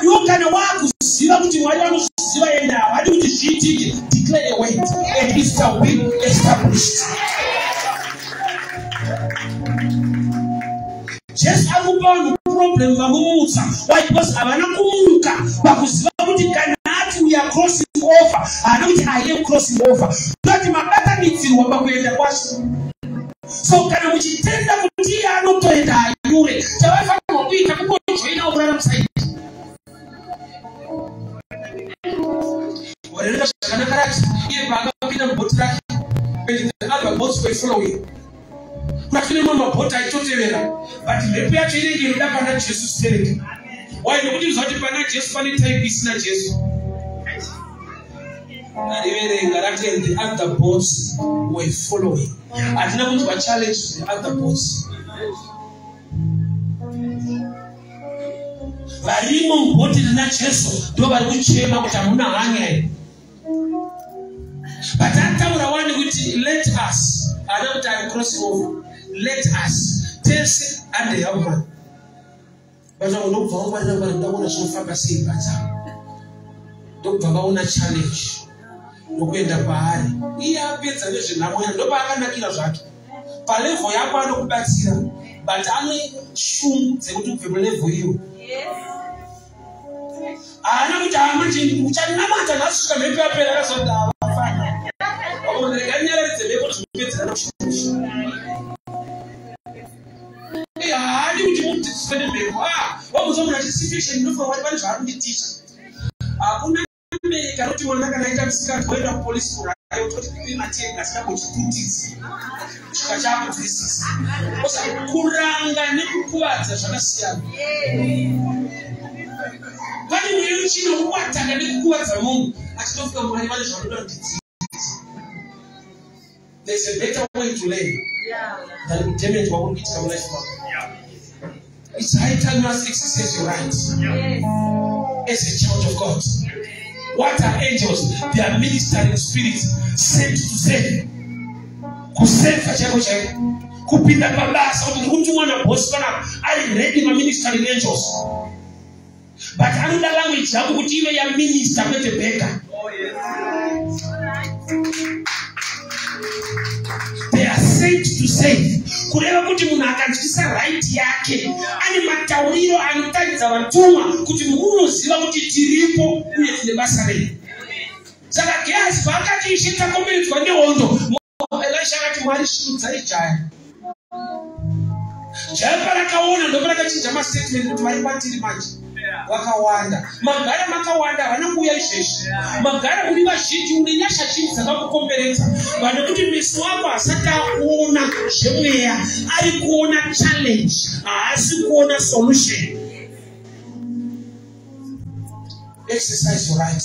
You can walk to see what you want to see now. I do the declare a weight and it's a will established. Just have a problem why because we are crossing over. I am crossing over. But my better needs in what so can we tell them to not to die? So I will be join our side. Whatever the boats were following. But maybe I change you that by Jesus said. Why do you not depend on just funny type business? Jesus. And even the other boats were following. I did not want to challenge the other boats. Varimo wanted not Jesus, nobody would shame out Amuna Hangay. But that time I want to let us, another time crossing over. Let us taste and the other. But I will look for one of the so far as he don't have a challenge. Look at the bar. Here, Peter, no Baranaki. Pale for Yapa, but only shoom the good for you. I know which I imagine which I never asked to make up a rest of the fire. Oh, the Ganyard is able to get an how do you want to spend it? What was on the situation? Look for what was happening to teach. I couldn't make a lot of one going to police for I was going to take a step with 2 teeth. Kajabu this. Was a Kuranga Nipuata, Shanasia. When you reach in what I didn't go at the moon, I stopped the money. There's a better way to learn than determine what will be some life. It's high time you exercise your rights as a child of God. What are angels? They are ministering spirits sent to save. Who sent for Jehovah? Who be the Babas of the Hutuana Boston? I read my ministering angels. But another language, I would even a minister with a beggar. They are sent to save. Kureva kuti munhu akadzikisa right yake ane matauriro anotaridza vatuma kuti munoziva kuti tiripo uye tine basa redu. Saka Gehazi paakati Ishe takomberedzwa nehondo, Elisha akati Mwari svinudzai jaya. Jaya parakaona ndoparakachinja mastatement kuti vari kwatiri manje. wakawanda magara makawanda vanokuya izvezvi magara kuri vazhinji une nyasha zhinji dzakakukomberedza vanokuti meso ako asati akuona zvemweya ari kuona challenge haasi kuona solution. Exercise your right.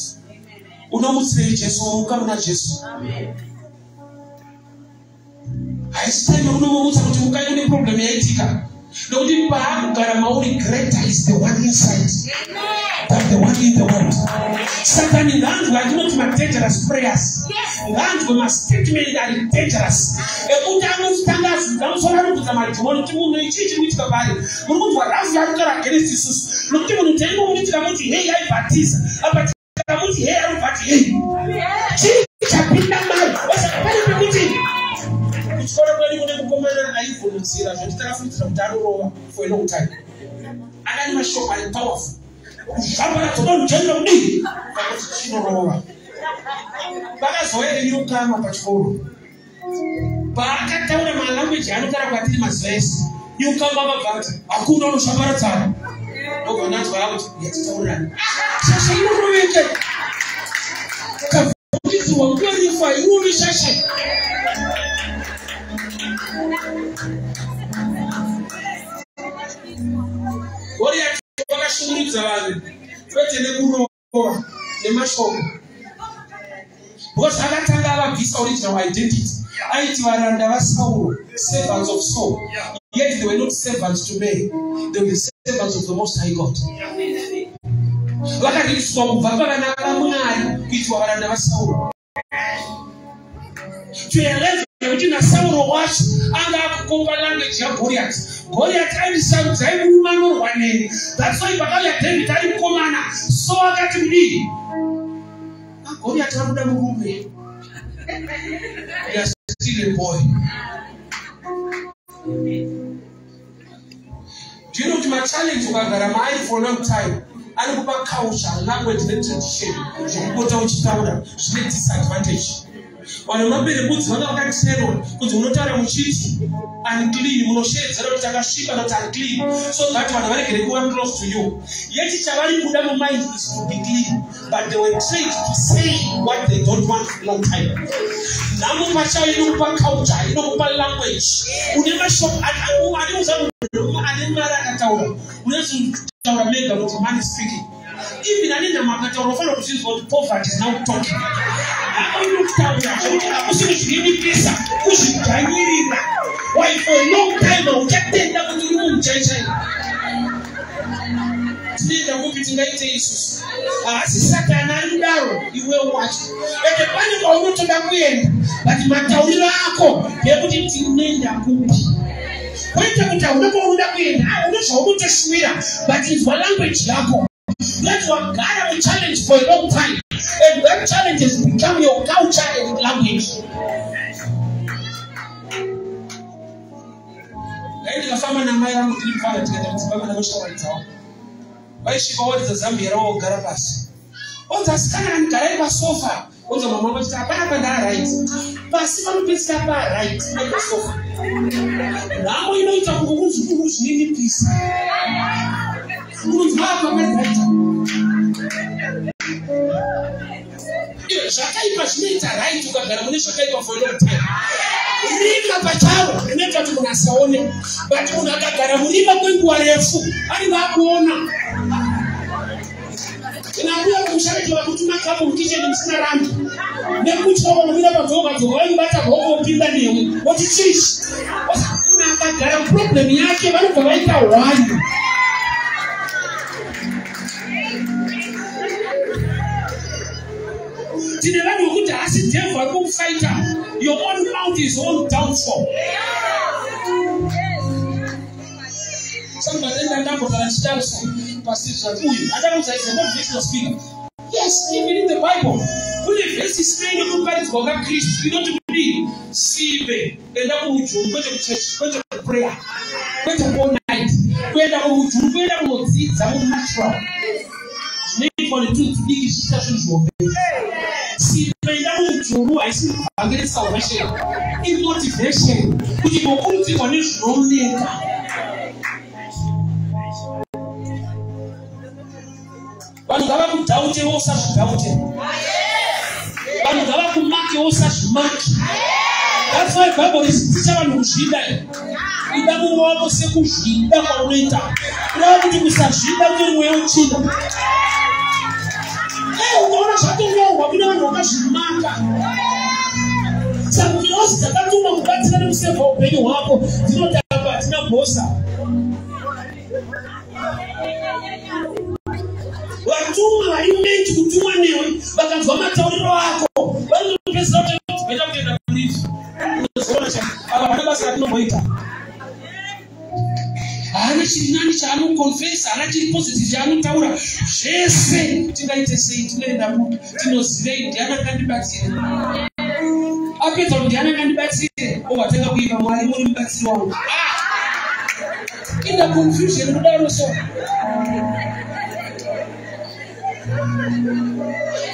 Unomutsirei Jesu, unomuka munaJesu. Haisi time unomumutsa kuti mukai une problem yaitika. Nokuti paakugara mauri greater is the one inside than the one in the world. Satan nganzwa atinoti dangerous prayers. Nganzwa mastatement ari dangerous. Ekuti anotanga amusora rubudza madhimoni kuti munhu ichi chikuitika pari. Muri kunzwa rafu yarikara against isusu. Nokuti munhu tengo munitika kuti hey aibhatiza. Abatika kuti hey arubhati hey. Chii chapinda mari. Wasakapari pekuti kuchikora kwedu kune kukomana aivhunzira zvoti takafundzira kuti arorova for a long time. Anani mashoko ari powerful. Zvabara tonojenga kudii pakuti chinorova. Vakazoereniukama pachikoro. Paakataura malanguage anotara kwatiri mazvesi. Niukama vabvati hakuna unoshambaradzana. Ndobva ndanzwa kuti yatitaurani. Shasha inoroveke. Kavhunzirwa ngorifa irovi shasha. Goliath wakashungurudza vanhu kwete nekurova nemashoko. Because akatanga avabvisa original identity. Aiti varanda vaSauro, servants of Saul. Yet they were not servants to men. They were servants of the Most High God. Vakariswa kubva pavana vaMwari kuitwa varanda vaSauro. To a level kuti naSauro wacho anga akukomba language yaGoliath. Goliath airisarudza aimurume anorwa neni. That's why pakauya David ari mukomana. So akati kudii? Goliath akuda murume. You are still a boy. Do you know to my challenge ukagara maari for a long time? Anokupa culture, language netradition. Zvekupota uchitaura zvine disadvantage. Vanhu mabere budzi vanga vakatserwa kuti unotaura muchiti unclean, munoshedzera kuti akasviba kuti unclean, so that vanhu varegere kuva close to you. Yet chavari kuda mumind is to be clean, but they were trained to say what they don't want for a long time. Namu pachayo inokupa culture, inokupa language. Une mashoko ane mara akataura. Unezitaura mega kuti man is speaking. Even anina makataura ufana kuzvinzwa kuti poverty is now talking. Why for a long time I kept telling them to remove Jai. Today the movie tonight is Satan and Darrow, you will watch. And the panic of not to the wind, but Mataulako, they put it in the movie. When you tell the wind, I will show you the sweeter, but it's one language. That's what God will challenge for a long time. And that challenge has become your culture and language. Laini kafama na maya yangu tulipanga tukenda mtibama na mwisho walitawa. Waishi kwa wadi za Zambia rawa ugara basi. Oza sikana nikarari kwa sofa. Oza mama wajita hapana panda right. Basi manu pesi hapa right. Naka sofa. Na amo ino itakunguzi kuhusu nini pisi. Kuhusu hapa mani right. Shakaipa shinaita right ukagara mune shakaipa for a long time. Rima pacharo neta tunasaone, but unakagara mulima kwenguwa refu ani vakuona. Inakuya kumshariki wa kutuma kama mkije ni msina rangi. Nekuchwa kwa mwila pazoga zoga wani bata hogo mpinda niyo. Wachichishi. Unakagara problem yake wanu kawaita wani. Tinelani ukuta asi devil aku fighter. Your own mouth is all downfall. Somebody enda ndako tanachitarusa. Pastor huyu ataka msaidie what verse was speaking. Yes, even in the Bible. Kule verse is saying kumparisa kwa Kristo. You don't believe. Sibe. Enda kuuchu, kwenda kuchurch, kwenda prayer. Kwenda all night. Kwenda kuuchu, kwenda kuoziza natural. Need for the truth to be discussion to obey. See, when that will I see against salvation. In motivation, which you will put on his own name. vanhu ngavakudhaute usazvidhaute, vanhu ngavakumake usazvimake. That's why Bible is teaching vanhu kuzvida. Ida mumwe wako sekuzvida kwaunoita. Kureva kuti kusazvida kuti mweya uchida. Ukaona zvatonyorwa kune vanhu vakazvimaka. Saka kunyozi dzakatumwa kubatsira nekusevha upenyu hwako dzinotamba hatina bhosa. Vatumwa vari meant kutumwa newe vakanzwa matauriro ako vanopedzisa kuti veda kuenda kurifi. Ava vane basa ratinomboita. Haana chiri nani chaanokonfesa, haana chiri positive chaanotaura. Zvese tingaite sei, tinoenda kuti tinozivei ndiani akandibatsira. Apedza kuti ndiani akandibatsira, watanga kuimba Mwari muri mubatsiri wangu. In the confusion kudaro so.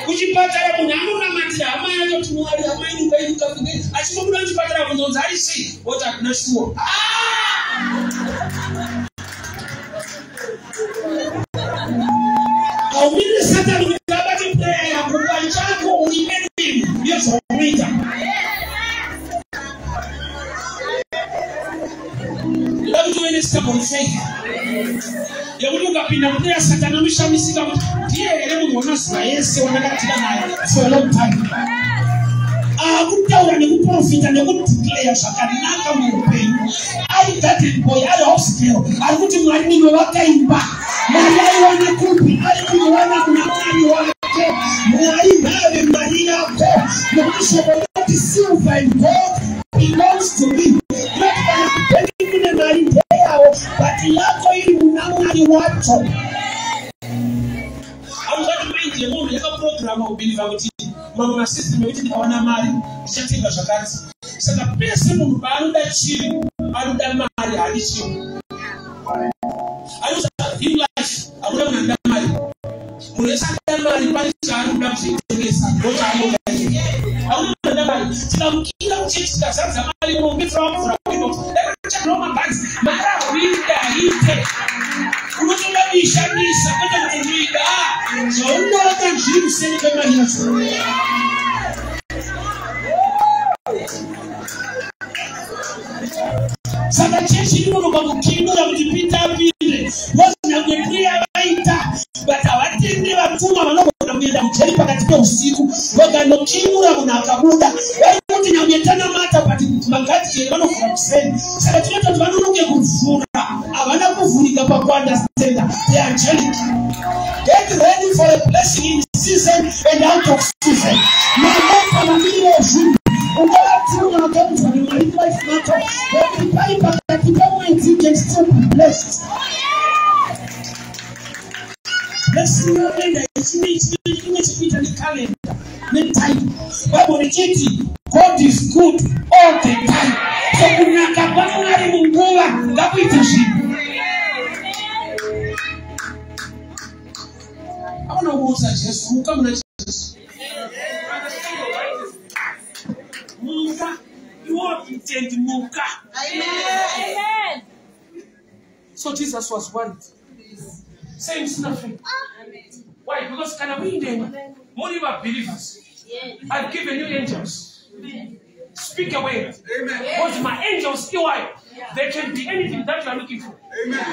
Kuchipatara munhu anonamatira hama yake kuti Mwari hama inu ngairuka kunge achinobuda kuchipatara kunzonzi ari sei woti hakuna shuwa. Aumire Satani kuti abate prayer yako pachako uimene yozvaunoita. Let me do any step of faith. Yekuti ukapinda prayer Satani anoshamisika kuti ndiye here munhu wanoziva yese wanakatira naye for a long time. Akutaura nekuprofita nekudeclare zvakanaka muupenyu. Ari garden boy, ari house girl, ari kuti Mwari nino vakaimba. Mwari aiwana kupi, ari kunowana kuna Mwari wake. Mwari ngave mari yako. Nokuti shoko roti silver and gold belongs to me. Not kana kupendi kune mari ndeyawo, but yako iri muna Mwari wacho. Haungati mind yemunhu yakaprograma kubhiliva kuti mamwe masystem ekuti ndikawana mari ndichatenga zvakati. Saka pese munhu paanoda chinhu anoda mari, haadi chinhu. Anoza in life akuda kunanda mari. Munhu wese anoda mari pane chaanoda kuzoitengesa ndochaanoda iye. Akuda kunanda mari. Tikamukira kuchechi tikazadza mari unongedzera wamvura kuino. Chakiro mabhanzi mari ahwirida ite. Unotoda kuishandisa kwete kuti ndida. Zvaunoda zviri kuseri kwemari yacho. Saka chechi inonoka kukinura kuti pita apinde. Vozvinyange priya vaita, but havatende vatumwa vanogona kuenda mujeri pakati peusiku vakanokinura munhu akabuda. Vaikuti nyange tanamata pati magadheni vanovhura kuseni. Saka tinoti kuti vanonoke kuvhura, havana kuvhurika pakuandastenda the angelic. Get ready for a blessing in season and out of season. Mamaka mamiro zvinhu. Ungavatuma wakamudzwa neMwari life matter. Wakipari pakati pamwedzi can still be blessed. Blessing yoenda ichine chikuita necalendar netime. Bible richiti God is good all the time. So kunaka kwaMwari munguva ngakuite zvinhu. Usamusta Jesu, muka muna Jesu. Muka, you are content muka. Amen. So Jesus was worried. Saying nothing. Why? Because can we name more of our believers? I've given you angels. Speak away. Amen. Because my angels, they can be anything that you are looking for. Amen.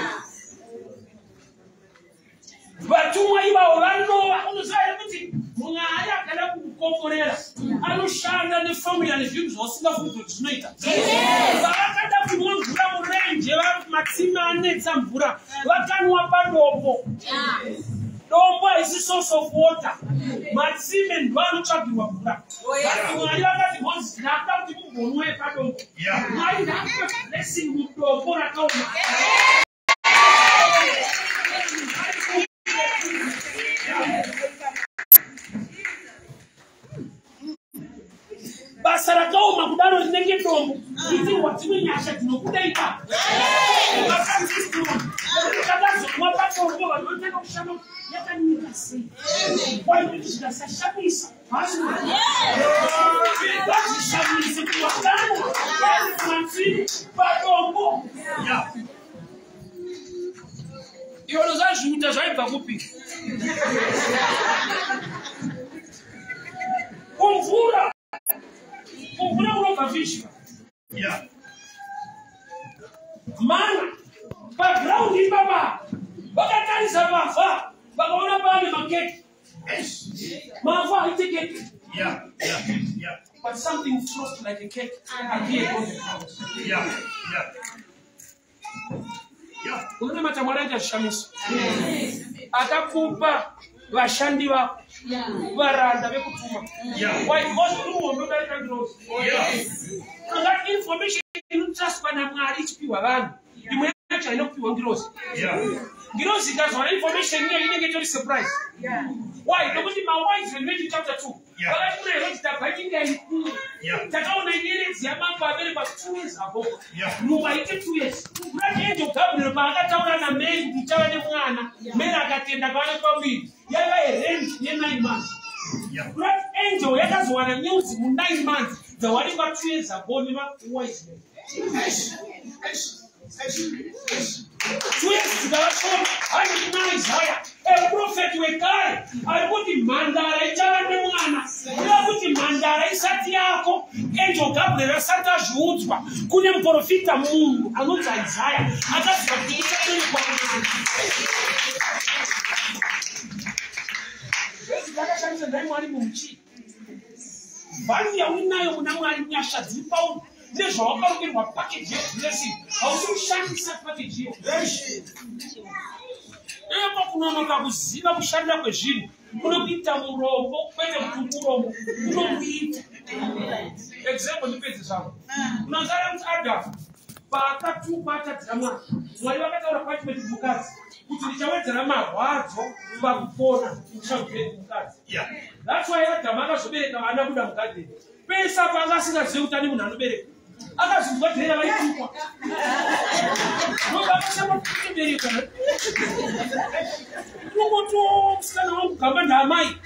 But to my Orlando, I was saying, Munaya can Cocorera. I will shine on the family and the views or stuff with later. Yes. But I can't have one gram range. Maxima and some Pura. What can one bad don't buy a source of water. Maxim and one chap you are. I was not out to one way. I have a blessing with your Pura. Basarakao makudano zinenge tombo. Iti watiwe nyasha tinokudaika. Kadazo mwapa tombo wanote kushano yaka nikasi. Why would you just shabisa? Basi shabisa kwa dano. Manzi batombo. Yeah. Iwo zazvuta zvaibva kupi? Kumvura kunobva fish. Yeah. Mana background ibaba vakatarisa mafa vakaona pane makeke. Mafa aitekeke. Yeah. But something frosted like a cake appeared on the ground. Yeah. Kuna matamwaranja shamiso. Akakupa vashandi vako. Varanda vekutuma. Why? Because you know American growth. That information you trust pana mwari chipiwa vanhu. Imwe yacho inopiwa ngirozi. Ngirozi ikazwana information here inenge tori surprise. Why? Nokuti mawives in Matthew chapter 2. Vakati kuna Herod tabatinga ikuru. Takaona nyeredzi yamambo abereka 2 years ago. Nyuma ite 2 years. Kuti angel Gabriel paakataura naMary kuti chava nemwana, Mary akatenda pavane pambiri. Yaiva arranged ne9 months. Kuti angel yakazowana news mu9 months dzawanikwa 2 years ago nevawise men. 2 years dzikavashoma hani kuna Isaiah. A prophet wekare ari kuti mhandara ichava nemwana. Uye kuti mhandara isati yako. Angel Gabriel asati azviudzwa kune muprofita munhu anonzi Isaiah akaziva kuti ichaberekwa mwana. Vakashandisa ndaimwari mumuchi. Vanhu yauninayo muna Mwari nyasha dziri pauri nezvawakarongerwa package yeblessing. Hausi kushandisa package iyo. Epo kunonoka kuziva kushandira kwezvinhu kunokuita murombo kwete kuti murombo unokuita. Example ndipedze zvangu. Unozara kuti Adam paakatupa atadzira Mwari. Mwari vakataura kwachimeti mukadzi kuti ndichawedzera marwadzo pakupona ndichagere mukadzi. That's why Adam akazobereka vana kuda mugadheni. Pesa paakasingazivi kuti ane munhu anobereka. Akazvinzwa dhera vaikupwa. Nobakasema kubereka. Nokuto musikana wangu gamba ndaamai.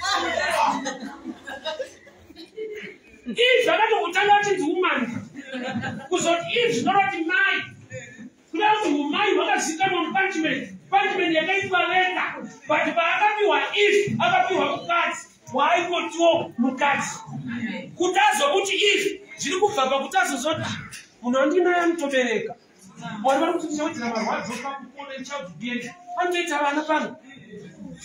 Izvi akatokutanga achinzi umani. Kuzoti izvi zvinoroti mai. Kuda kuti umai hwakazikanwa mupunishment. Punishment yakaitwa vega. But paakapiwa izvi akapiwa mukadzi. Waingotiwo mukadzi. Kuti azokuti izvi zviri kubva pakuti azozoti munhu wandinaye anotobereka. Mwari vari kuti ndichawedzera marwadzo pakupona ndichaudzibiyeni. Anotoita vana pano.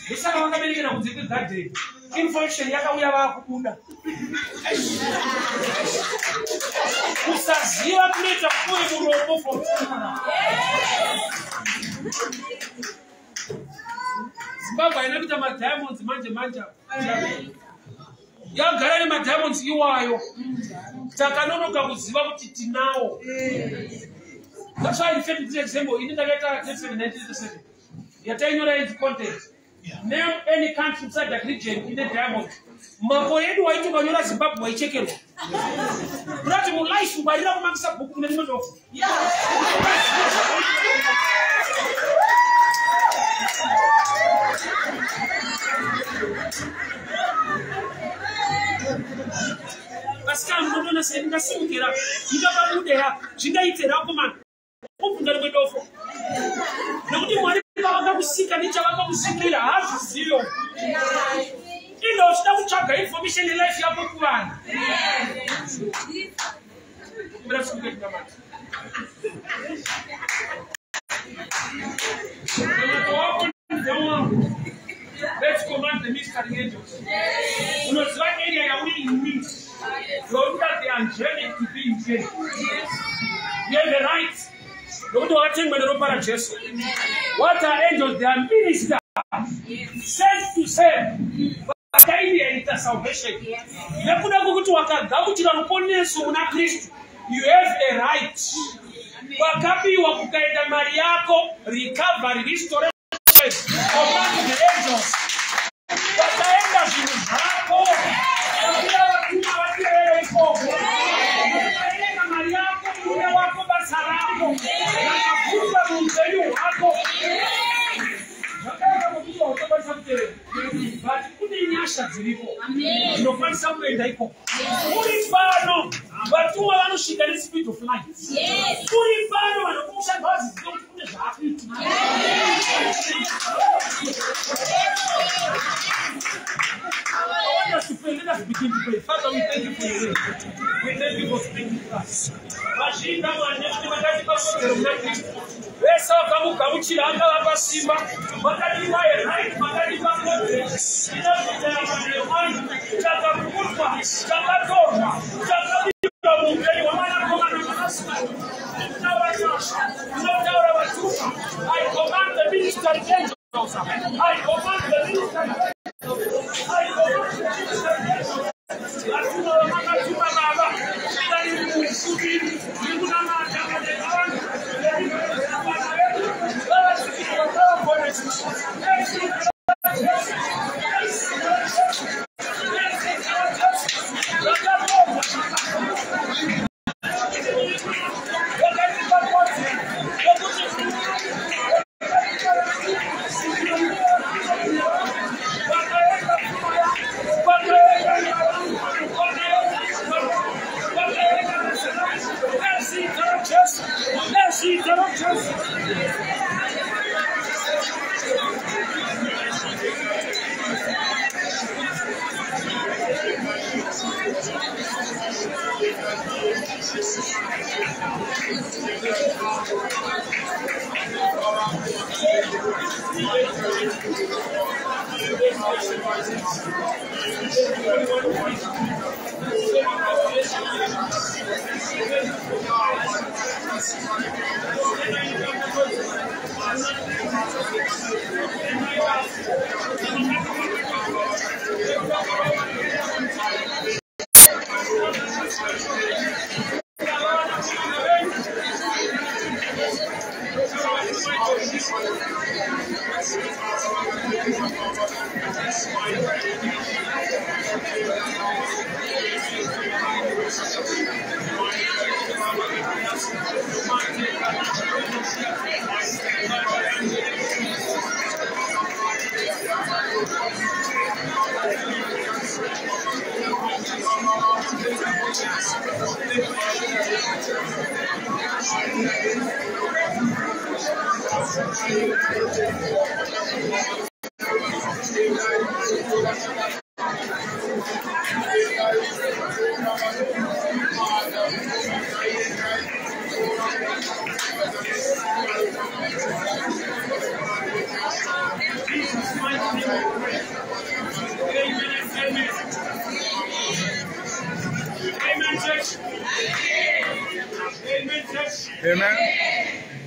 Ndosaka vakaberekera kunze kwegadheni. Information yakauya vakubuda. Kusaziva kunoita kuwe murombo from Zimbabwe haina kuita madiamonds manje. Yagara nemadiamonds iwayo. Takanonoka kuziva kuti tinawo. That's why in fact this example in ndakaita 1997. Yatainyora its content. Name any country inside the region in the diamond. Mako yedu waiti kanyora Zimbabwe waichekerwa. Kuti mu life mbarira kumamisa bhuku ne ndinozo. Pascal ndona senda simukira ndikabudera zvingaitera komana. Kupundana kwedofo. Nokuti Mwari vakakusika nechavakakusikira hazvizivo. Ino uchida kutsvaga information yelife yako kuvanhu. Let's command the ministering angels. Unoziva area yauri in need. You order the angelic to be in jail. You have the right. Don't do anything when you don't Jesu. What are angels? They are ministers sent to save. But I need salvation. You have a right. Wakapi wakukaenda mali yako, recovery, restoration. Command the angels. Wataenda vitu zako. Wakila watuma wakiele iko. Wataenda mali yako, mune wako basarako. Wakakupa mumzenu wako. Wakaenda kukupa utobasa mtere. But kune kuti nyasha dziripo ndinokwanisa kuenda ikoko. Uri pano vatumwa vanosvika nespeed of light. Uri pano vanokumusha bhazi dzinokuti kune zvaakuita. I want us to pray. Let us begin to pray. Father, we thank you for your word. We thank you for speaking to us. Vashinda mwanyeti makati pasogero mnati. Vesa wakamuka uchiranga wapasimba. Makati wae right, makati pakote. Ina kutera maneo manu. Chaka kukutwa, chaka torma, chaka biba mungeni wamana koma na manasma. I command the ministry angels. I command the ministry angels. I command the ministry angels. Amen.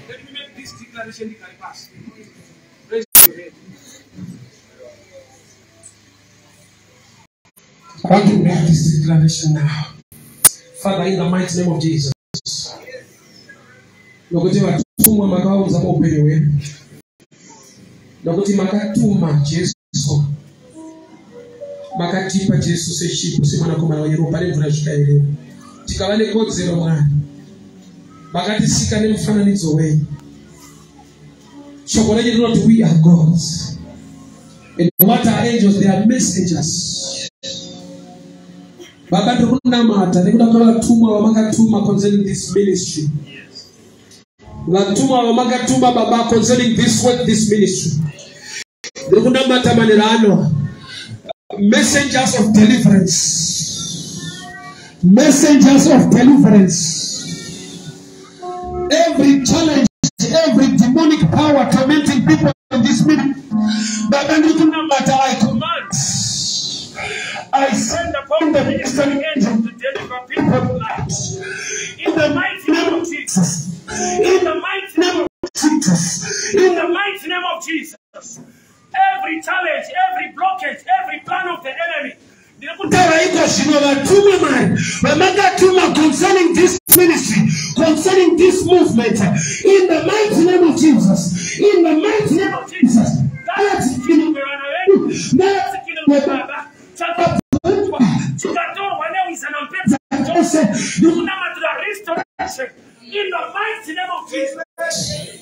Let me make this declaration in my past. Raise your hand. I want to make this declaration now. Father, in the mighty name of Jesus. Nokuti vatumwa makaunza upenyu hwedu. Nokuti makatuma Jesu. Makatipa Jesu sechipo semwanakomana waYehovha pane mvura zvikaerera. Tikava nekodzero Mwari. Makatisika nemufananidzo wenyu. Shoko renyu rinoti we are gods. And what are angels? They are messengers. Baba ndikunamata nekuda kwavatumwa vamakatuma concerning this ministry. Vatumwa vamakatuma Baba concerning this work, this ministry. Ndikunamata manerano. Messengers of deliverance. Messengers of deliverance. Every challenge, every demonic power tormenting people in this ministry. Baba ndikunamata, I command. I send upon the ministering angels to deliver people tonight. In the mighty name of Jesus. In the mighty name of Jesus. In the mighty name of Jesus. Every challenge, every blockage, every plan of the enemy. Concerning this ministry, concerning this movement, in the mighty name of Jesus. In the mighty name of Jesus. In the mighty name of Jesus.